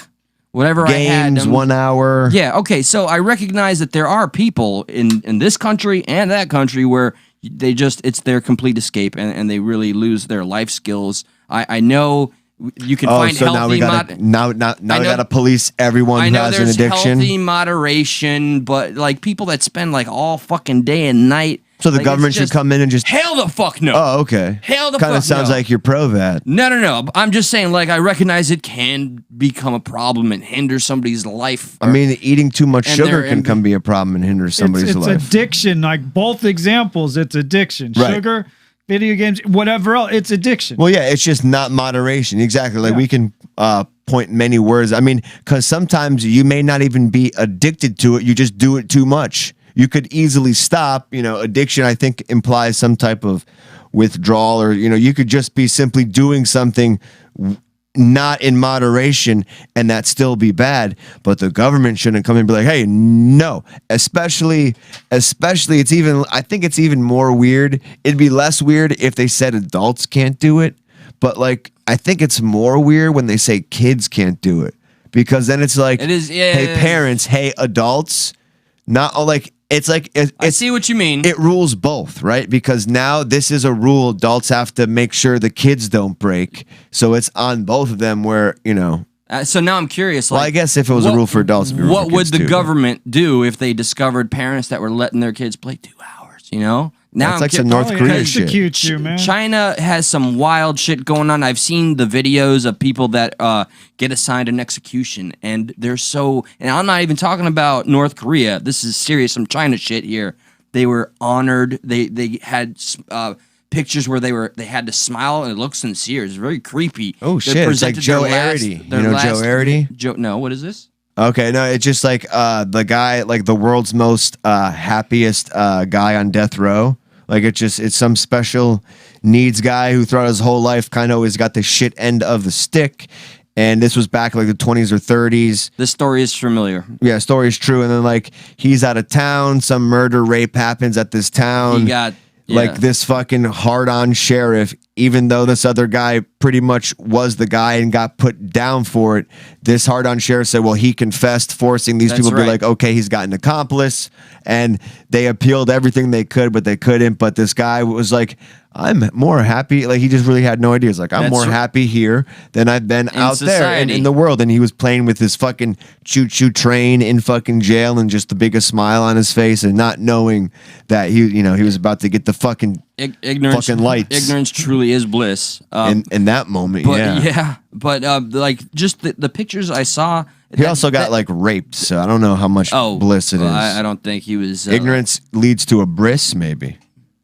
Whatever Games, I had... 1 hour. Yeah, okay, so I recognize that there are people in this country and that country where they just... It's their complete escape and they really lose their life skills. I know... You can find so healthy... now we gotta police everyone who has an addiction. I know there's healthy moderation, but like people that spend like all fucking day and night... So the government should come in and just... Hell the fuck no. Oh, okay. Hell the fuck no. Kind of sounds like you're pro that. No. I'm just saying, like, I recognize it can become a problem and hinder somebody's life. I mean, eating too much sugar can be a problem and hinder somebody's life. It's addiction. Like both examples, it's addiction. Right. Sugar, video games, whatever else, it's addiction. Well, yeah, it's just not moderation. Exactly. Like we can point many words. I mean, because sometimes you may not even be addicted to it. You just do it too much. You could easily stop. Addiction, I think, implies some type of withdrawal, or you could just be simply doing something not in moderation and that still be bad. But the government shouldn't come in and be like, hey, no. Especially it's even... I think it's even more weird. It'd be less weird if they said adults can't do it, but like I think it's more weird when they say kids can't do it, because then it's like, it is, yeah, hey parents, hey adults, not like... It's like I see what you mean. It rules both, right? Because now this is a rule. Adults have to make sure the kids don't break. So it's on both of them where, so now I'm curious. Well, I guess if it was a rule for adults, it'd be what would the too, government do if they discovered parents that were letting their kids play 2 hours, Now that's like some North Korea shit. Execute you, man. China has some wild shit going on. I've seen the videos of people that get assigned an execution, and they're so... And I'm not even talking about North Korea. This is serious, some China shit here. They were honored. They had pictures where they had to smile, and it looked sincere. It's very creepy. Oh, shit. It's like Joe Arity. Joe Arity? No, what is this? Okay, no, it's just like the guy, like the world's most happiest guy on death row. Like it's some special needs guy who throughout his whole life kind of always got the shit end of the stick. And this was back like the 20s or 30s. This story is familiar. Yeah, story is true. And then like he's out of town, some murder rape happens at this town. He got like this fucking hard-on sheriff, even though this other guy pretty much was the guy and got put down for it. This hard-on sheriff said, well, he confessed, forcing these people to be like, okay, he's got an accomplice. And they appealed everything they could, but they couldn't. But this guy was like, I'm more happy. Like, he just really had no idea. He's like, I'm more happy here than I've been out there in the world. And he was playing with his fucking choo-choo train in fucking jail and just the biggest smile on his face and not knowing that he was about to get the fucking fucking lights. Ignorance truly is bliss. In that moment, But like just the pictures I saw. He also got like raped, so I don't know how much bliss it is. I don't think he was. Ignorance leads to a bris, maybe.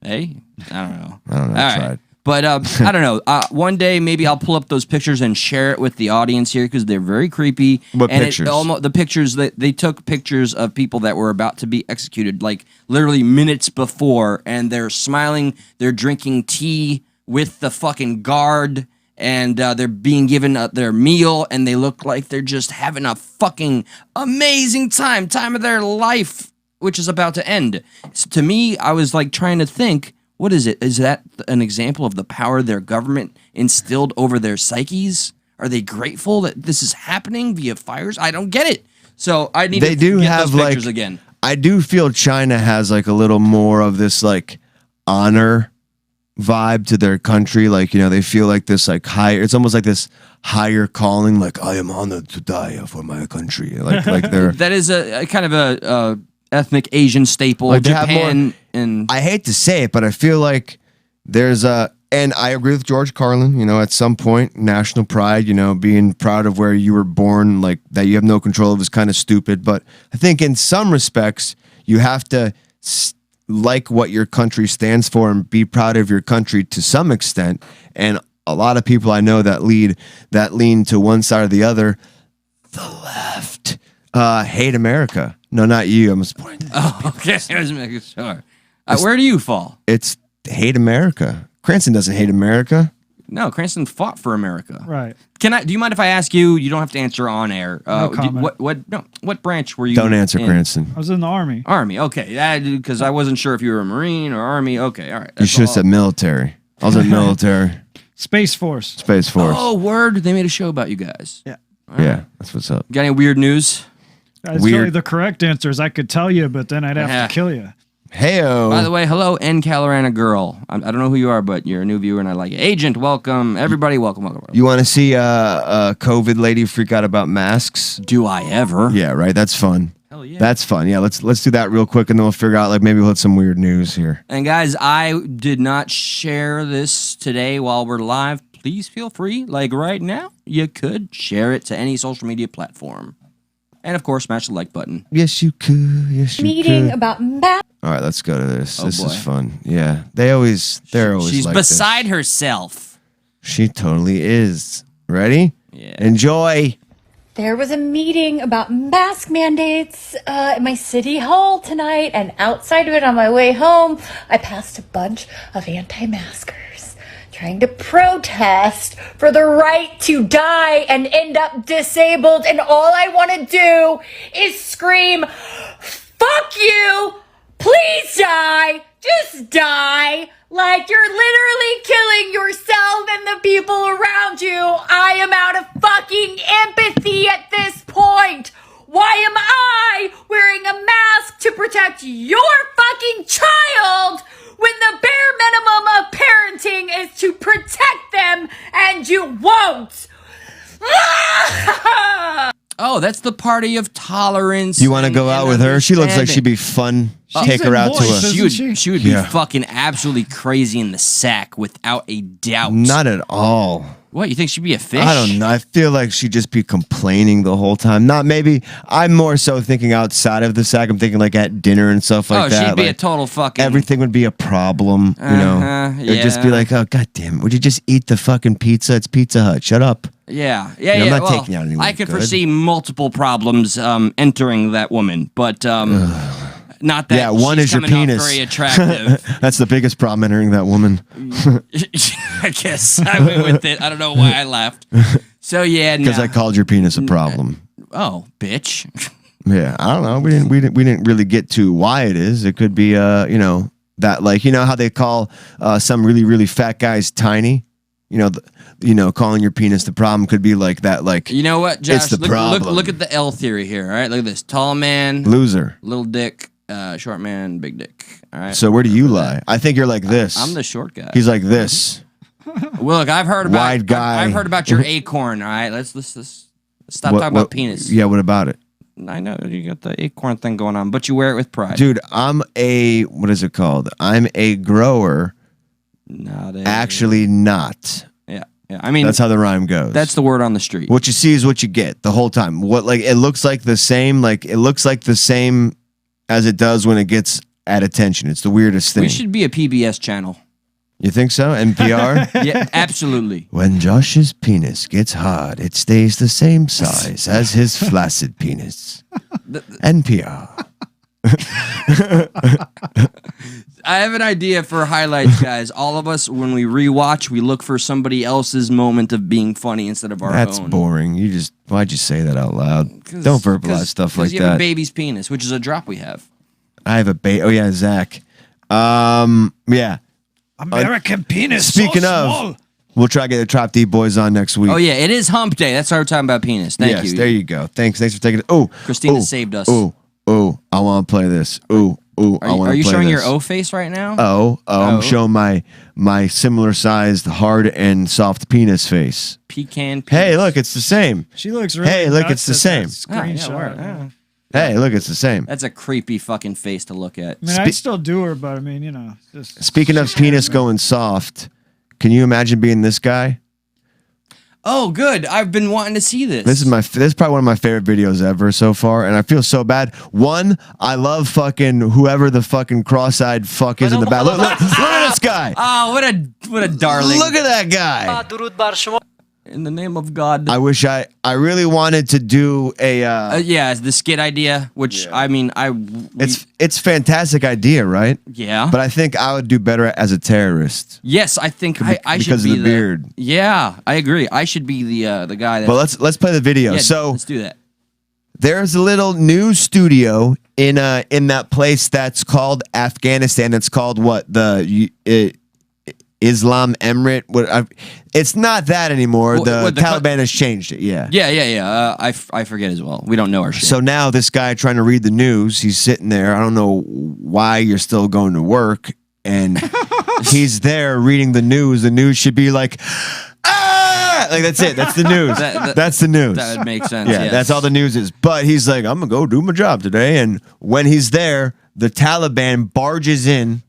Hey, I don't know. I don't know. All right. But I don't know. One day maybe I'll pull up those pictures and share it with the audience here because they're very creepy. What pictures? The pictures that they took pictures of people that were about to be executed, like literally minutes before, and they're smiling. They're drinking tea with the fucking guard. and they're being given their meal, and they look like they're just having a fucking amazing time of their life, which is about to end. So to me, I was like trying to think, what is it? Is that an example of the power their government instilled over their psyches? Are they grateful that this is happening via fires? I don't get it. So I need to get those pictures again. I do feel China has like a little more of this like honor vibe to their country. Like, you know, they feel like this like higher, it's almost like this higher calling, like I am honored to die for my country. Like they're that is a kind of a ethnic Asian staple. Like Japan and I hate to say it, but I feel like there's and I agree with George Carlin, you know, at some point, national pride, you know, being proud of where you were born, like that you have no control of is kind of stupid. But I think in some respects, you have to like what your country stands for and be proud of your country to some extent. And a lot of people I know that lean to one side or the other, the left, hate America. No, not you. I'm just pointing. Oh, okay. I was making sure. Where do you fall? It's hate America. Cranston doesn't hate America. No, Cranston fought for America. Right. Do you mind if I ask you? You don't have to answer on air. No comment. What branch were you? Don't answer, in? Cranston. I was in the Army. Army. Okay. Because I wasn't sure if you were a Marine or Army. Okay. All right. You should have said military. I was in military. Space Force. Space Force. Oh, word! They made a show about you guys. Yeah. Yeah, that's what's up. Got any weird news? Actually, the correct answer is I could tell you, but then I'd have to kill you. Heyo. By the way, hello, N. Calorana girl. I don't know who you are, but you're a new viewer, and I like it. Agent, welcome. Everybody, welcome. You want to see a COVID lady freak out about masks? Do I ever? Yeah, right. That's fun. Hell yeah. That's fun. Yeah, let's do that real quick, and then we'll figure out like maybe we'll hit some weird news here. And guys, I did not share this today while we're live. Please feel free, like right now, you could share it to any social media platform. And of course, smash the like button. Yes, you could. Yes, you Meeting could. about All right, let's go to this. Oh, this boy. is fun. Yeah, they're always She's like beside this. herself. She totally is. Ready? Yeah. Enjoy. There was a meeting about mask mandates at my city hall tonight, and outside of it on my way home, I passed a bunch of anti-maskers trying to protest for the right to die and end up disabled, and all I want to do is scream, "Fuck you! Please die! Just die!" Like you're literally killing yourself and the people around you. I am out of fucking empathy at this point. Why am I wearing a mask to protect your fucking child when the bare minimum of parenting is to protect them and you won't? Oh, that's the party of tolerance. You want to go out with her? She looks like she'd be fun. Take her out to a... She would be fucking absolutely crazy in the sack without a doubt. Not at all. What, you think she'd be a fish? I don't know. I feel like she'd just be complaining the whole time. Not maybe. I'm more so thinking outside of the sack. I'm thinking like at dinner and stuff like that. Oh, she'd be like, a total fucking... Everything would be a problem, you know? It'd just be like, oh, goddamn, would you just eat the fucking pizza? It's Pizza Hut. Shut up. Yeah. I'm not taking out anyone I could good. foresee multiple problems entering that woman, but not that. Yeah, one she's is your coming off penis. very attractive. That's the biggest problem entering that woman. I guess I went with it. I don't know why I laughed. So yeah, Because I called your penis a problem. Oh, bitch. Yeah, I don't know. We didn't really get to why it is. It could be you know, that like, you know how they call some really, really fat guys tiny? You know, calling your penis the problem could be like that. Like, You know what, Josh? It's the problem. Look at the L theory here. All right, look at this: tall man, Loser. little dick, short man, big dick. All right. So where do you lie? I think you're like this. I'm the short guy. He's like this. Well, look, I've heard about Wide guy. I've heard about your acorn. All right, let's stop talking about penis. Yeah, what about it? I know you got the acorn thing going on, but you wear it with pride. Dude, I'm a, what is it called? I'm a grower. Actually not. Yeah. I mean, that's how the rhyme goes. That's the word on the street. What you see is what you get the whole time. What, like, it looks like the same, as it does when it gets at attention. It's the weirdest thing. We should be a PBS channel. You think so? NPR? Yeah, absolutely. When Josh's penis gets hard, it stays the same size as his flaccid penis. NPR. I have an idea for highlights, guys. All of us, when we rewatch, we look for somebody else's moment of being funny instead of our own. That's boring. Why'd you say that out loud? Don't verbalize stuff like that. You have a baby's penis, which is a drop we have. I have a baby. Oh yeah, Zach. Yeah. American penis. Speaking so of, small. we'll try to get the Trop D boys on next week. Oh yeah, it is Hump Day. That's why we're talking about penis. Thank you. There you go. Thanks for taking it. Oh, Christina saved us. Oh, I want to play this. Oh, I want to play this. Are you showing your O face right now? I'm showing my similar sized hard and soft penis face. Pecan. Penis. Hey, look, it's the same. She looks really. Hey, look, it's the same. Screenshot. Hey, look, it's the same. That's a creepy fucking face to look at. I mean, I'd still do her, but I mean, Speaking of penis going soft, can you imagine being this guy? Oh, good. I've been wanting to see this. This is probably one of my favorite videos ever so far, and I feel so bad. One, I love fucking whoever the fucking cross-eyed fuck is in the back. Look at this guy. Oh, what a darling. Look at that guy. In the name of God. I wish I really wanted to do a the skit idea, which I mean it's fantastic idea, right? Yeah. But I think I would do better as a terrorist. Yes, I think I should because be of the beard. Yeah, I agree. I should be the guy that. But let's play the video. Yeah, so let's do that. There's a little news studio in that place that's called Afghanistan. That's called what? Islam Emirate. It's not that anymore. The Taliban has changed it. Yeah. Yeah. I forget as well. We don't know our shit. So now this guy trying to read the news, he's sitting there. I don't know why you're still going to work, and he's there reading the news. The news should be like, ah, like that's it. That's the news. That's the news. That would make sense. Yeah, yes. That's all the news is. But he's like, I'm gonna go do my job today. And when he's there, the Taliban barges in.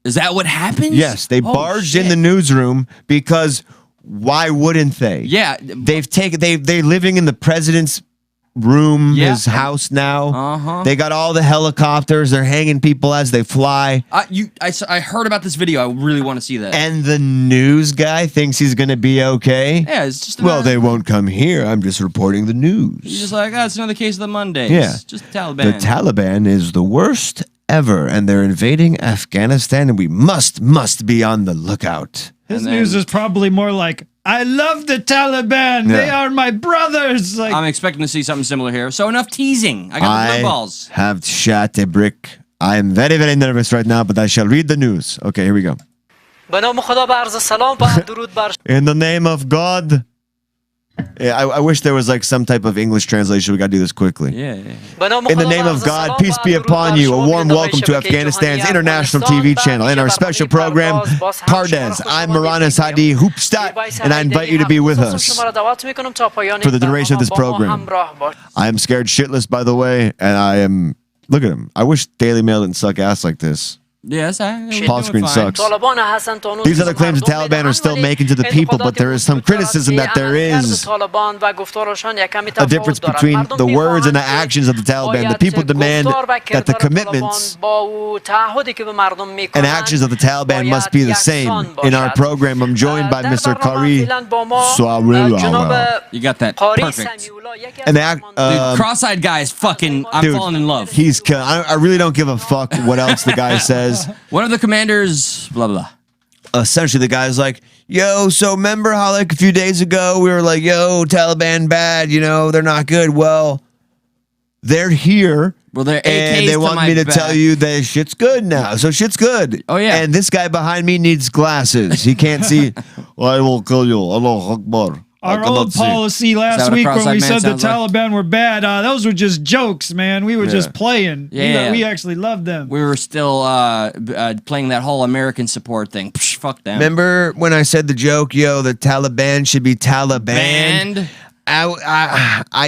Is that what happens? Yes, they barged in the newsroom because why wouldn't they? Yeah, they're living in the president's room, his house now. They got all the helicopters. They're hanging people as they fly. I heard about this video. I really want to see that. And the news guy thinks he's gonna be okay. Yeah, it's just they won't come here. I'm just reporting the news. He's just like, it's another case of the Mondays. Yeah, just the Taliban. The Taliban is the worst ever, and they're invading Afghanistan, and we must be on the lookout. His news is probably more like, I love the Taliban. They are my brothers. Like, I'm expecting to see something similar here. So enough teasing. I got the blue balls. Have shot a brick. I am very, very nervous right now, but I shall read the news. Okay, here we go. In the name of God. Yeah, I wish there was like some type of English translation. We got to do this quickly. Yeah. In the name of God, peace be upon you. A warm welcome to Afghanistan's international TV channel and our special program, Pardes. I'm Maranas Hadi Hoopstat, and I invite you to be with us for the duration of this program. I am scared shitless, by the way, and I am. Look at him. I wish Daily Mail didn't suck ass like this. Yes, Pause screen sucks. These are the claims the Taliban are still making to the people, but there is some criticism that there is a difference between the words and the actions of the Taliban. The people demand that the commitments and actions of the Taliban must be the same. In our program, I'm joined by Mr. Kari Sawirawa. You got that perfect. And the cross-eyed guy is fucking. I'm falling in love. He's killing. I really don't give a fuck what else the guy says. One of the commanders, blah blah. Essentially, the guy's like, "Yo, so remember how like a few days ago we were like, yo, Taliban bad, they're not good. Well, they're here." Well, they're AKs and they want me to tell you that shit's good now. So shit's good. Oh yeah. And this guy behind me needs glasses. He can't see. I will kill you. Allah Akbar. Our old policy last week when we said the Taliban were bad, those were just jokes, man. We were just playing. Yeah. We actually loved them. We were still playing that whole American support thing. Psh, fuck them. Remember when I said the joke, yo, the Taliban should be Taliban?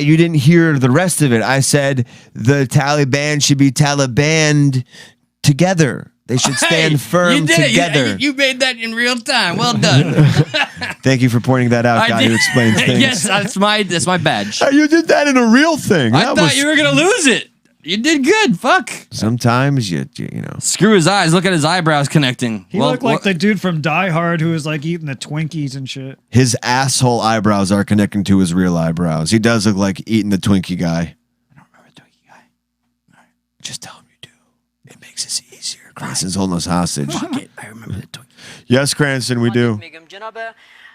You didn't hear the rest of it. I said the Taliban should be Taliban together. They should stand firm together. You made that in real time. Well done. Thank you for pointing that out, guy who explains things. Yes, that's my badge. You did that in a real thing. I thought you were gonna lose it. You did good. Fuck. Sometimes you know. Screw his eyes. Look at his eyebrows connecting. He looked like the dude from Die Hard who was like eating the Twinkies and shit. His asshole eyebrows are connecting to his real eyebrows. He does look like eating the Twinkie guy. I don't remember the Twinkie guy. All right. Just tell him you do. It makes it easier. Cranston's holding us hostage. Fuck it. I remember the toy. Yes, Cranston, we do.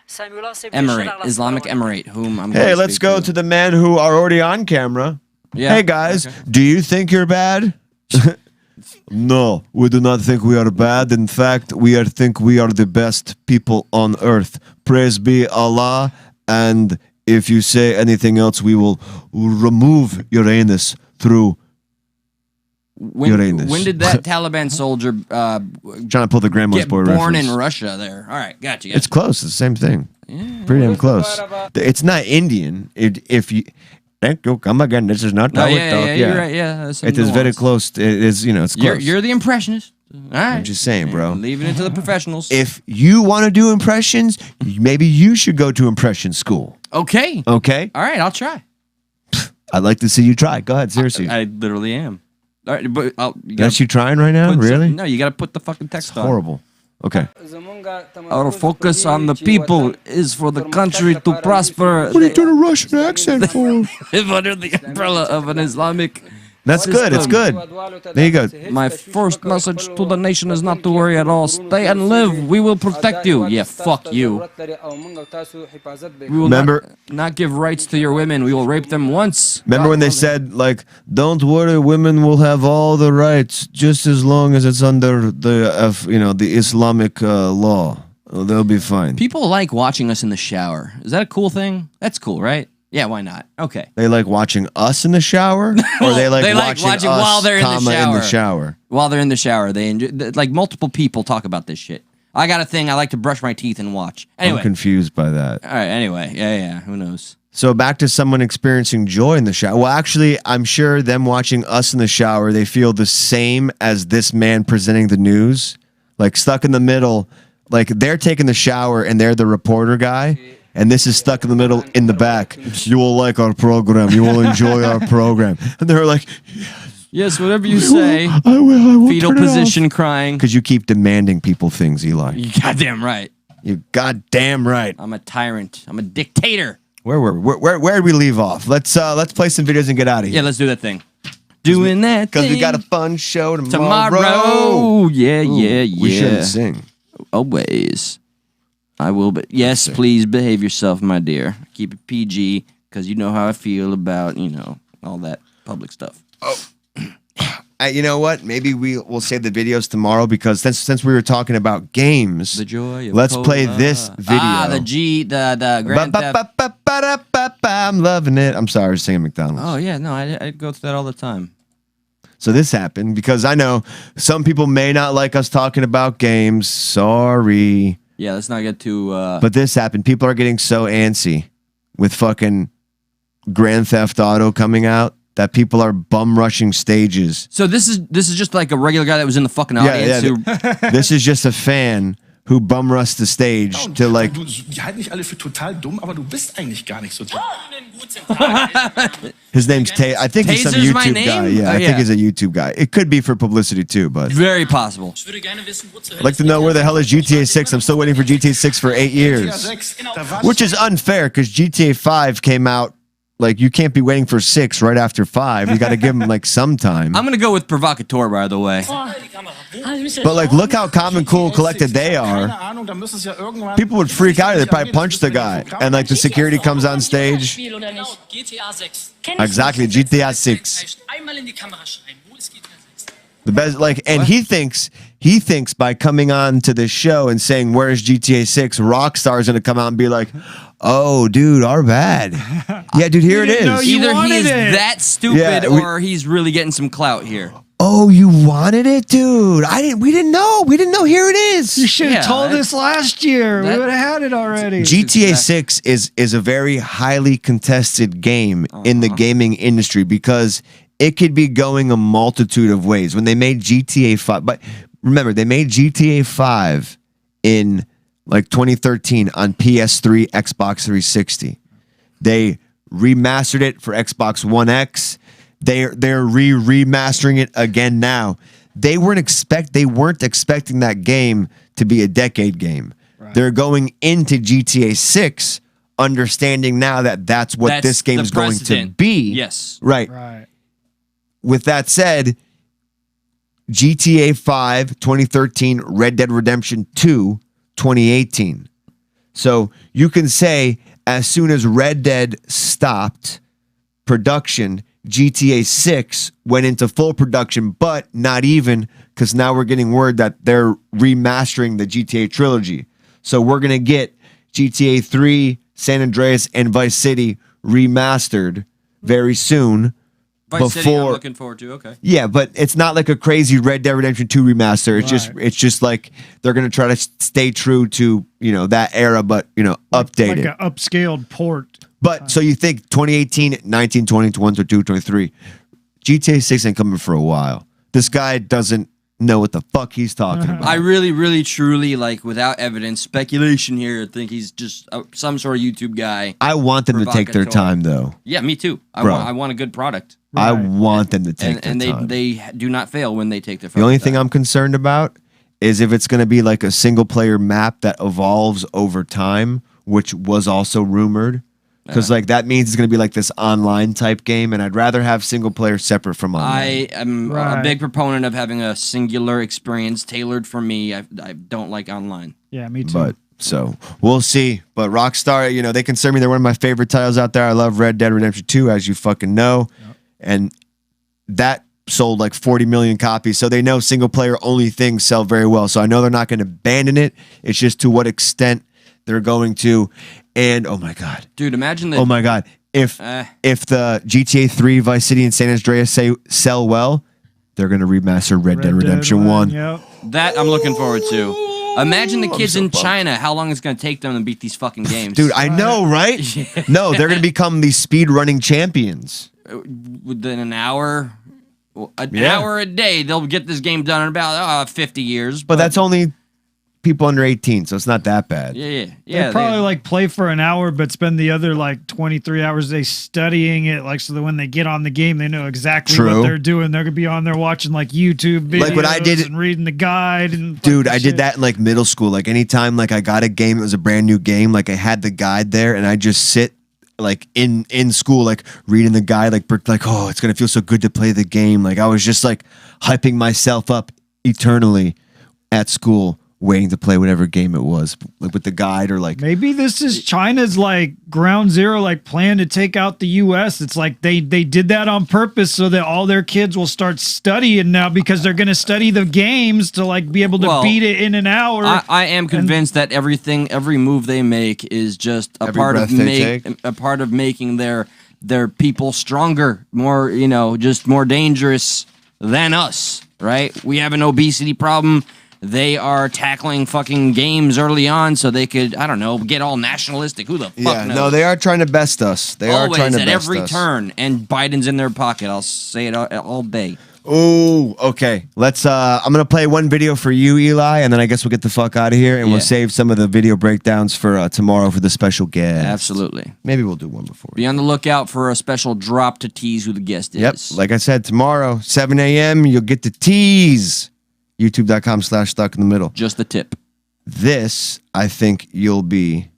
Emirate, Islamic Emirate, whom I'm Hey, let's go to the men who are already on camera. Yeah. Hey, guys, do you think you're bad? No, we do not think we are bad. In fact, think we are the best people on earth. Praise be Allah. And if you say anything else, we will remove your anus through Uranus. When did that Taliban soldier trying to pull the grandma's get boy born reference. in Russia there? All right, gotcha. It's close. It's the same thing. Yeah. Pretty damn close. It's not Indian. If you... Thank you. Come again. This is not how we talk. Yeah, you're right. Yeah, it is very close. It is, it's close. You're the impressionist. All right. I'm just saying, bro. Leaving it to the professionals. If you want to do impressions, maybe you should go to impression school. Okay. Okay? All right, I'll try. I'd like to see you try. Go ahead, seriously. I literally am. All right, but That's you trying right now? Really? No, you got to put the fucking text on. Horrible. Okay. Our focus on the people is for the country to prosper. What are you doing a Russian accent for? Live under the umbrella of an Islamic. That's good. It's good. There you go. My first message to the nation is not to worry at all. Stay and live. We will protect you. Yeah, fuck you. We will not give rights to your women. We will rape them once. Remember when they said, like, don't worry, women will have all the rights just as long as it's under the Islamic law. They'll be fine. People like watching us in the shower. Is that a cool thing? That's cool, right? Yeah, why not? Okay. They like watching us in the shower, or they like watching us, while they're in the shower. While they're in the shower, they enjoy. Like multiple people talk about this shit. I got a thing. I like to brush my teeth and watch. Anyway, I'm confused by that. All right. Anyway, yeah. Who knows? So back to someone experiencing joy in the shower. Well, actually, I'm sure them watching us in the shower, they feel the same as this man presenting the news, like stuck in the middle. Like they're taking the shower and they're the reporter guy. And this is stuck in the middle in the back. You will like our program. You will enjoy our program. And they're like, yes, whatever you say. I will Fetal position crying. Because you keep demanding people things, Eli. You goddamn right. You goddamn right. I'm a tyrant. I'm a dictator. Where did we leave off? Let's play some videos and get out of here. Yeah, let's do that thing. Doing that because we got a fun show tomorrow. Yeah. We shouldn't sing. Always. I will, but yes, please behave yourself, my dear. Keep it PG, because you know how I feel about, all that public stuff. Oh. You know what? Maybe we'll save the videos tomorrow, because since we were talking about games, the joy of let's play this video. The Grand Theft. I'm loving it. I'm sorry, I was singing McDonald's. Oh, yeah, no, I go through that all the time. So this happened, because I know some people may not like us talking about games. Sorry. Yeah, let's not get too... But this happened. People are getting so antsy with fucking Grand Theft Auto coming out that people are bum rushing stages. So this is just like a regular guy that was in the fucking audience. Yeah. This is just a fan who bum rushed the stage to like... His name's Tay. I think he's some YouTube guy. Yeah, I think he's a YouTube guy. It could be for publicity too, but... Very possible. I'd like to know where the hell is GTA 6? I'm still waiting for GTA 6 for 8 years. Which is unfair, because GTA 5 came out. Like, you can't be waiting for 6 right after 5. You got to give them, like, some time. I'm going to go with Provocateur, by the way. But, like, look how calm and cool collected they are. People would freak out. They'd probably punch the guy. And, like, the security comes on stage. Exactly, GTA 6. The best, like, and he thinks by coming on to this show and saying, where's GTA 6, Rockstar's going to come out and be like, oh, dude, our bad. Yeah, dude, here it is. Either he is that stupid or he's really getting some clout here. Oh, you wanted it, dude? We didn't know. Here it is. You should have told us last year. We would have had it already. GTA 6 is a very highly contested game in the gaming industry, because it could be going a multitude of ways. When they made GTA 5, but remember, they made GTA 5 in like 2013 on PS3, Xbox 360. They remastered it for Xbox One X. They're remastering it again now. They weren't expecting that game to be a decade game. Right. They're going into GTA 6 understanding now that that's what this game is going to be. Yes. Right. With that said, GTA 5 2013, Red Dead Redemption 2 2018. So you can say as soon as Red Dead stopped production, GTA 6 went into full production, but not even, because now we're getting word that they're remastering the GTA trilogy. So we're going to get GTA 3, San Andreas, and Vice City remastered very soon. Vice City, I'm looking forward to. Okay. Yeah, but it's not like a crazy Red Dead Redemption 2 remaster. It's just like they're going to try to stay true to, that era, but, update it. Like an upscaled port. But so you think 2018, 19, 20, 21, 22, 23, GTA 6 ain't coming for a while. This guy doesn't know what the fuck he's talking about. I really, really, truly, without evidence, speculation here, think he's just some sort of YouTube guy. I want them to take their time, though. Yeah, me too. I want a good product. Right. I want them to take their time. And they do not fail when they take their time. The only thing I'm concerned about is if it's going to be like a single-player map that evolves over time, which was also rumored. Because that means it's going to be like this online type game, and I'd rather have single player separate from online. I am a big proponent of having a singular experience tailored for me. I don't like online. Yeah, me too. But so we'll see. But Rockstar, they consider me, they're one of my favorite titles out there. I love Red Dead Redemption 2, as you fucking know. Yep. And that sold like 40 million copies. So they know single player only things sell very well. So I know they're not going to abandon it. It's just to what extent they're going to. And oh my god, dude, imagine that. Oh my god, if the GTA 3, Vice City, and San Andreas sell well, they're gonna remaster Red Dead Redemption 1. Yep. That I'm looking forward to. Imagine the kids in China, how long it's gonna take them to beat these fucking games. Dude, I know, right? Yeah. No, they're gonna become these speed running champions within an hour. Hour a day, they'll get this game done in about 50 years. But that's only people under 18, so it's not that bad. Yeah. They probably play for an hour, but spend the other 23 hours a day studying it, so that when they get on the game, they know exactly what they're doing. They're gonna be on there watching YouTube videos, like what I did, and reading the guide. And dude, I did that in middle school. Anytime I got a game, it was a brand new game. I had the guide there, and I just sit in school, reading the guide, oh, it's gonna feel so good to play the game. I was just hyping myself up eternally at school, waiting to play whatever game it was, with the guide or maybe this is China's ground zero, plan to take out the U.S. It's they did that on purpose so that all their kids will start studying now, because they're going to study the games to be able to beat it in an hour. I am convinced that every move they make is just a part of making their people stronger, more just more dangerous than us. Right? We have an obesity problem. They are tackling fucking games early on so they could, I don't know, get all nationalistic. Who the fuck knows? No, they are trying to best us. They are trying to best us. Always, at every turn. And Biden's in their pocket. I'll say it all day. Oh, okay. Let's, I'm going to play one video for you, Eli, and then I guess we'll get the fuck out of here, and we'll save some of the video breakdowns for tomorrow for the special guest. Absolutely. Maybe we'll do one before. Be on the lookout for a special drop to tease who the guest is. Yep. Like I said, tomorrow, 7 a.m., you'll get to tease. YouTube.com/stuck-in-the-middle. Just the tip. This, I think you'll be,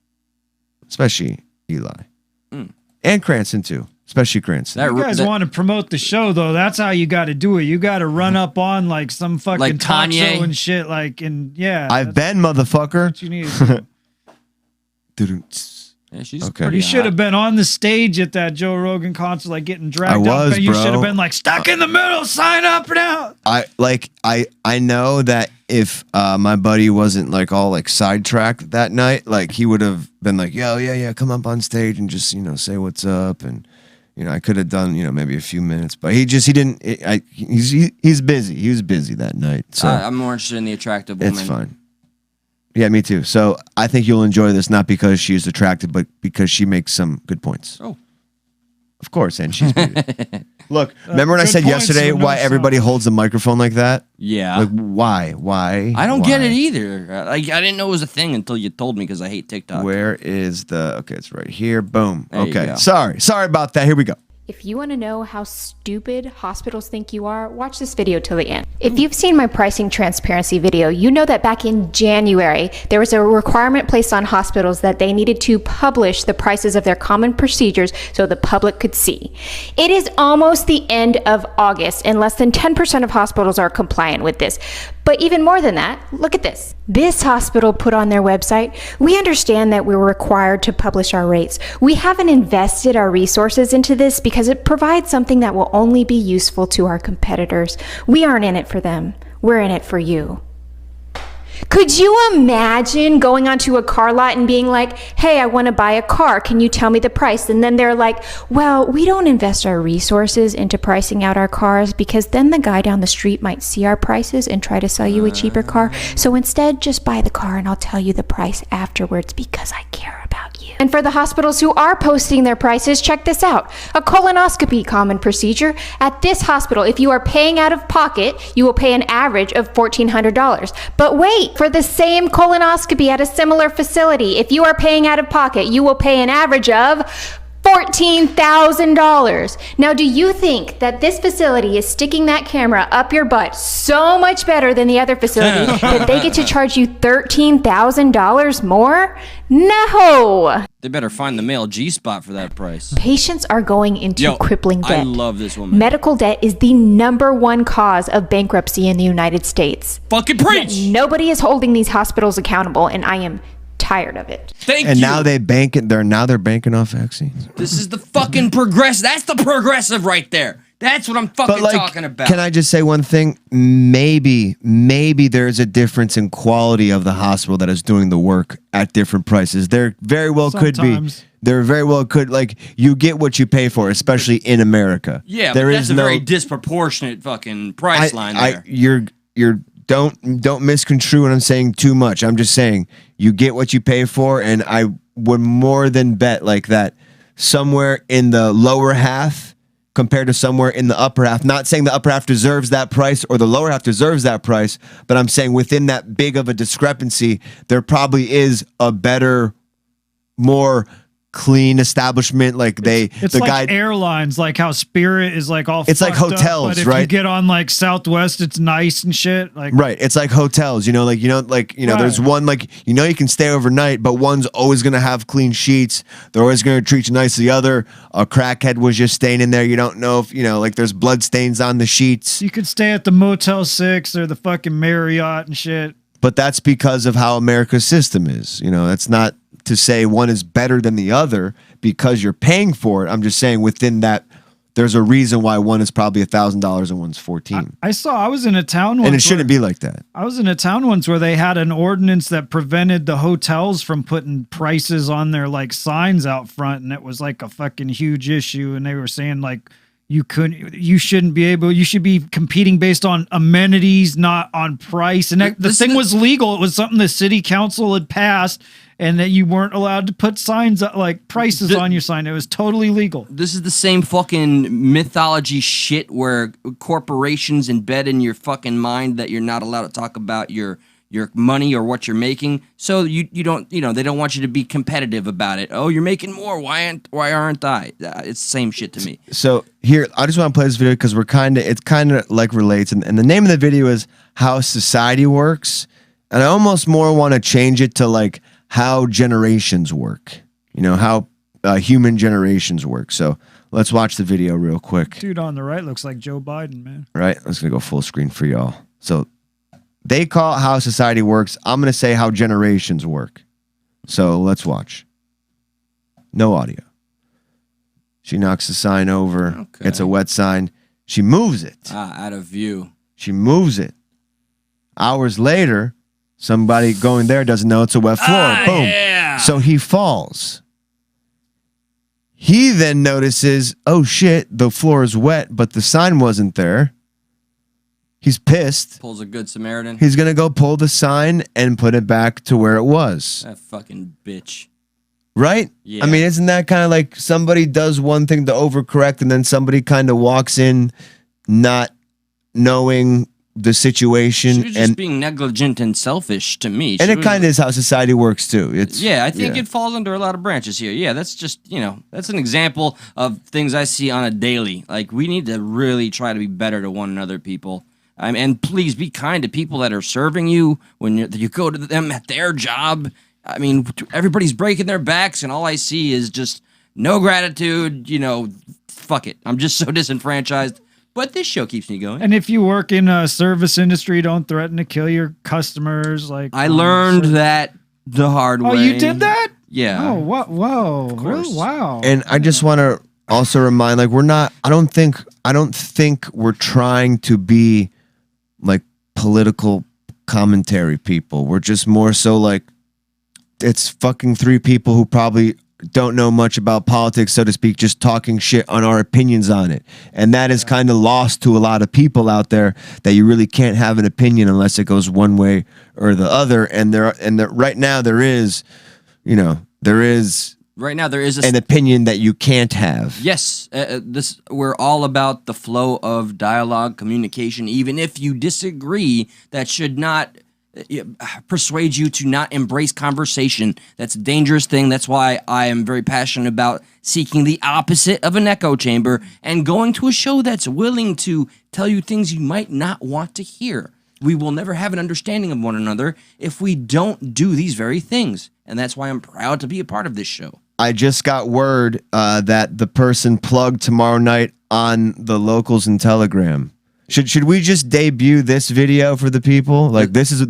especially Eli. And Cranston, too. Especially Cranston. You guys want to promote the show, though. That's how you got to do it. You got to run up on some fucking talk show and shit. I've been, motherfucker. What you need to do. Yeah, she's You should have been on the stage at that Joe Rogan concert, getting dragged up. And you should have been stuck in the middle, sign up now. I know that if my buddy wasn't all sidetracked that night, he would have been yeah, come up on stage and just say what's up, and I could have done maybe a few minutes, but he didn't. He's busy. He was busy that night. So I'm more interested in the attractive woman. It's fine. Yeah, me too. So I think you'll enjoy this, not because she's attractive, but because she makes some good points. Oh. Of course, and she's beautiful. Look, remember when I said yesterday why everybody holds the microphone like that? Yeah. Why? I don't get it either. I didn't know it was a thing until you told me, because I hate TikTok. Where is okay, it's right here. Boom. Okay. Sorry about that. Here we go. If you want to know how stupid hospitals think you are, watch this video till the end. If you've seen my pricing transparency video, you know that back in January, there was a requirement placed on hospitals that they needed to publish the prices of their common procedures so the public could see. It is almost the end of August, and less than 10% of hospitals are compliant with this. But even more than that, look at this. This hospital put on their website, "We understand that we're required to publish our rates. We haven't invested our resources into this because it provides something that will only be useful to our competitors. We aren't in it for them. We're in it for you." Could you imagine going onto a car lot and being like, "Hey, I want to buy a car. Can you tell me the price?" And then they're like, "Well, we don't invest our resources into pricing out our cars because then the guy down the street might see our prices and try to sell you a cheaper car. So instead, just buy the car and I'll tell you the price afterwards because I care about you." And for the hospitals who are posting their prices, check this out. A colonoscopy common procedure. At this hospital, if you are paying out of pocket, you will pay an average of $1,400. But wait, for the same colonoscopy at a similar facility, if you are paying out of pocket, you will pay an average of $14,000. Now, do you think that this facility is sticking that camera up your butt so much better than the other facility that they get to charge you $13,000 more? No! They better find the male G-spot for that price. Patients are going into crippling debt. I love this woman. Medical debt is the #1 cause of bankruptcy in the United States. Fucking preach! Yet nobody is holding these hospitals accountable, and I am tired of it. Thank and you. now they're banking off vaccines. This is the fucking progress. That's the progressive right there. That's what I'm fucking talking about. Can I just say one thing? Maybe there's a difference in quality of the hospital that is doing the work at different prices. There very well could be. There very well could, like, you get what you pay for, especially in America. Yeah, there but is that's a very disproportionate fucking price line there. You're don't misconstrue what I'm saying too much. I'm just saying you get what you pay for, and I would more than bet like that somewhere in the lower half compared to somewhere in the upper half. Not saying the upper half deserves that price or the lower half deserves that price, but I'm saying within that big of a discrepancy, there probably is a better, more clean establishment. Like it's the like guy airlines, like how Spirit is like all it's like hotels, up, but if right? you get on like Southwest, it's nice and shit. Like right, it's like hotels, right. There's one you can stay overnight, but one's always gonna have clean sheets. They're always gonna treat you nice. The other, a crackhead was just staying in there. You don't know if there's blood stains on the sheets. You could stay at the Motel 6 or the fucking Marriott and shit. But that's because of how America's system is. That's not to say one is better than the other because you're paying for it. I'm just saying within that, there's a reason why one is probably $1,000 and one's $14. I was in a town once. And it shouldn't be like that. I was in a town once where they had an ordinance that prevented the hotels from putting prices on their like signs out front. And it was like a fucking huge issue. And they were saying like, you should be competing based on amenities, not on price. And the thing was legal. It was something the city council had passed, and that you weren't allowed to put signs like prices on your sign. It was totally legal. This is the same fucking mythology shit where corporations embed in your fucking mind that you're not allowed to talk about your money or what you're making. So you don't, they don't want you to be competitive about it. Oh, you're making more. Why aren't I? It's the same shit to me. So here, I just want to play this video because it kind of like relates. And the name of the video is How Society Works. And I almost more want to change it to like how generations work, how human generations work. So let's watch the video real quick. Dude on the right looks like Joe Biden, man. Right. Let's go full screen for y'all. So they call it how society works. I'm going to say how generations work. So let's watch. No audio. She knocks the sign over. Okay. It's a wet sign. She moves it. Out of view. She moves it. Hours later, somebody going there doesn't know it's a wet floor. Boom. Yeah. So he falls. He then notices, oh shit, the floor is wet, but the sign wasn't there. He's pissed. Pulls a good Samaritan. He's going to go pull the sign and put it back to where it was. That fucking bitch. Right? Yeah. I mean, isn't that kind of like somebody does one thing to overcorrect and then somebody kind of walks in not knowing the situation. She was just being negligent and selfish to me. And it kind of is how society works too. I think it falls under a lot of branches here. Yeah, that's just, that's an example of things I see on a daily. Like, we need to really try to be better to one another, people. And please be kind to people that are serving you when you go to them at their job. I mean, everybody's breaking their backs, and all I see is just no gratitude. Fuck it. I'm just so disenfranchised. But this show keeps me going. And if you work in a service industry, don't threaten to kill your customers. Like I learned that the hard way. Oh, you did that? Yeah. Oh, what? Whoa! Really? Wow. And I just want to also remind, like, I don't think we're trying to be like political commentary people. We're just more so like, it's fucking three people who probably don't know much about politics, so to speak, just talking shit on our opinions on it. And that is kind of lost to a lot of people out there, that you really can't have an opinion unless it goes one way or the other. And right now there is an opinion that you can't have. Yes, we're all about the flow of dialogue, communication. Even if you disagree, that should not persuade you to not embrace conversation. That's a dangerous thing. That's why I am very passionate about seeking the opposite of an echo chamber and going to a show that's willing to tell you things you might not want to hear. We will never have an understanding of one another if we don't do these very things. And that's why I'm proud to be a part of this show. I just got word that the person plugged tomorrow night on the Locals and Telegram. Should we just debut this video for the people? Like, this is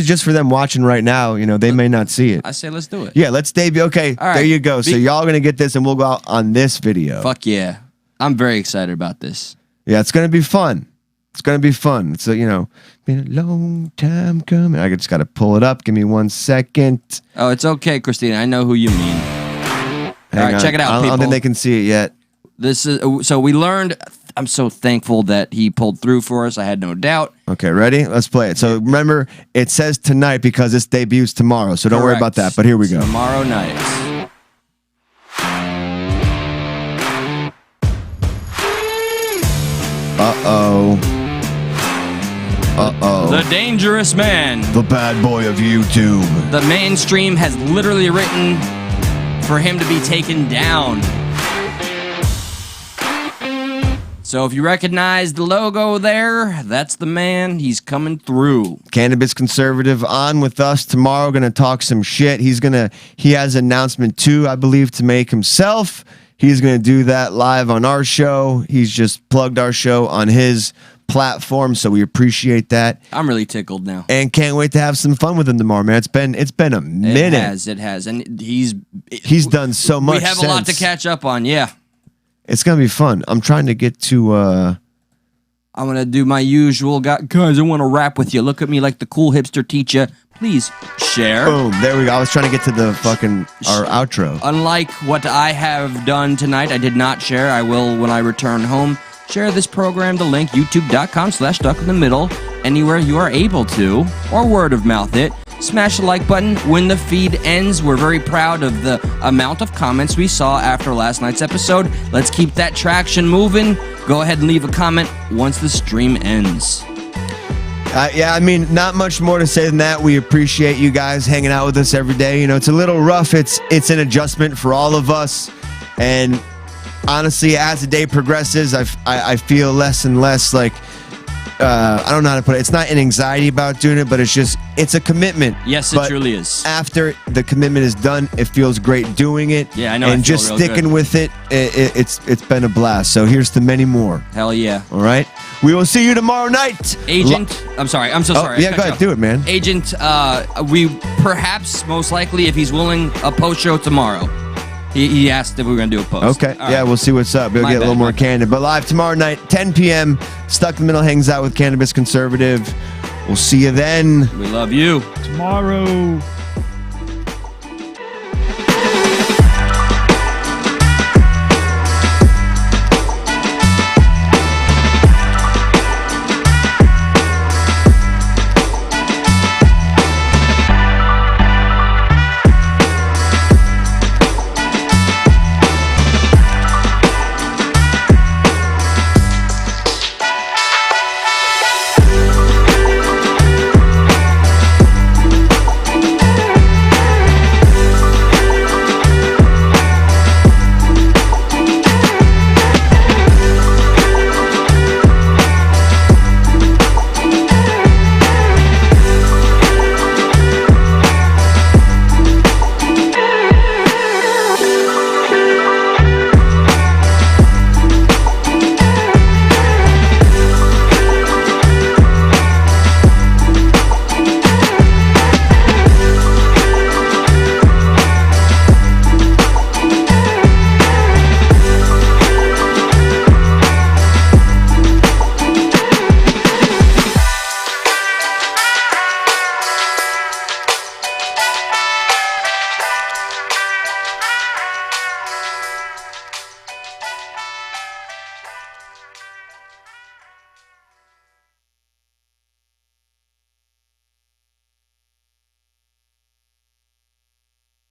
just for them watching right now. They may not see it. I say let's do it. Yeah, let's debut. Okay, all right. There you go. So y'all gonna get this, and we'll go out on this video. Fuck yeah, I'm very excited about this. Yeah, it's gonna be fun. It's been a long time coming. I just gotta pull it up. Give me 1 second. Oh, it's okay, Christina. I know who you mean. All right, check it out, people. I don't think they can see it yet. This is so we learned. I'm so thankful that he pulled through for us. I had no doubt. Okay, ready? Let's play it. So remember, it says tonight because this debuts tomorrow. So don't worry about that. But here we go. Tomorrow night. Uh-oh. The dangerous man. The bad boy of YouTube. The mainstream has literally written for him to be taken down. So if you recognize the logo there, that's the man. He's coming through. Cannabis Conservative on with us tomorrow. Going to talk some shit. He has an announcement too, I believe, to make himself. He's going to do that live on our show. He's just plugged our show on his platform, so we appreciate that. I'm really tickled now. And can't wait to have some fun with him tomorrow, man. It's been a minute. It has. And he's done so much. We have a lot to catch up on, yeah. It's going to be fun. I'm trying to get to... I'm going to do my usual... Guys, I want to rap with you. Look at me like the cool hipster teacher. Please share. Boom. There we go. I was trying to get to the our outro. Unlike what I have done tonight, I did not share. I will when I return home. Share this program, the link, youtube.com/stuckinthe-middle, anywhere you are able to, or word of mouth it. Smash the like button when the feed ends. We're very proud of the amount of comments we saw after last night's episode. Let's keep that traction moving. Go ahead and leave a comment once the stream ends. Not much more to say than that. We appreciate you guys hanging out with us every day. It's a little rough. It's an adjustment for all of us. And honestly, as the day progresses, I feel less and less like... I don't know how to put it. It's not an anxiety about doing it, but it's a commitment. Yes, it truly is. After the commitment is done, it feels great doing it. Yeah, I know. And just sticking with it, it's been a blast. So here's to many more. Hell yeah. All right. We will see you tomorrow night. Agent, I'm sorry. I'm so sorry. Yeah, go ahead. Do it, man. Agent, we perhaps, most likely, if he's willing, a post show tomorrow. He asked if we were going to do a post. Okay. All right. We'll see what's up. We'll get a little more candid. But live tomorrow night, 10 p.m., Stuck in the Middle hangs out with Cannabis Conservative. We'll see you then. We love you. Tomorrow.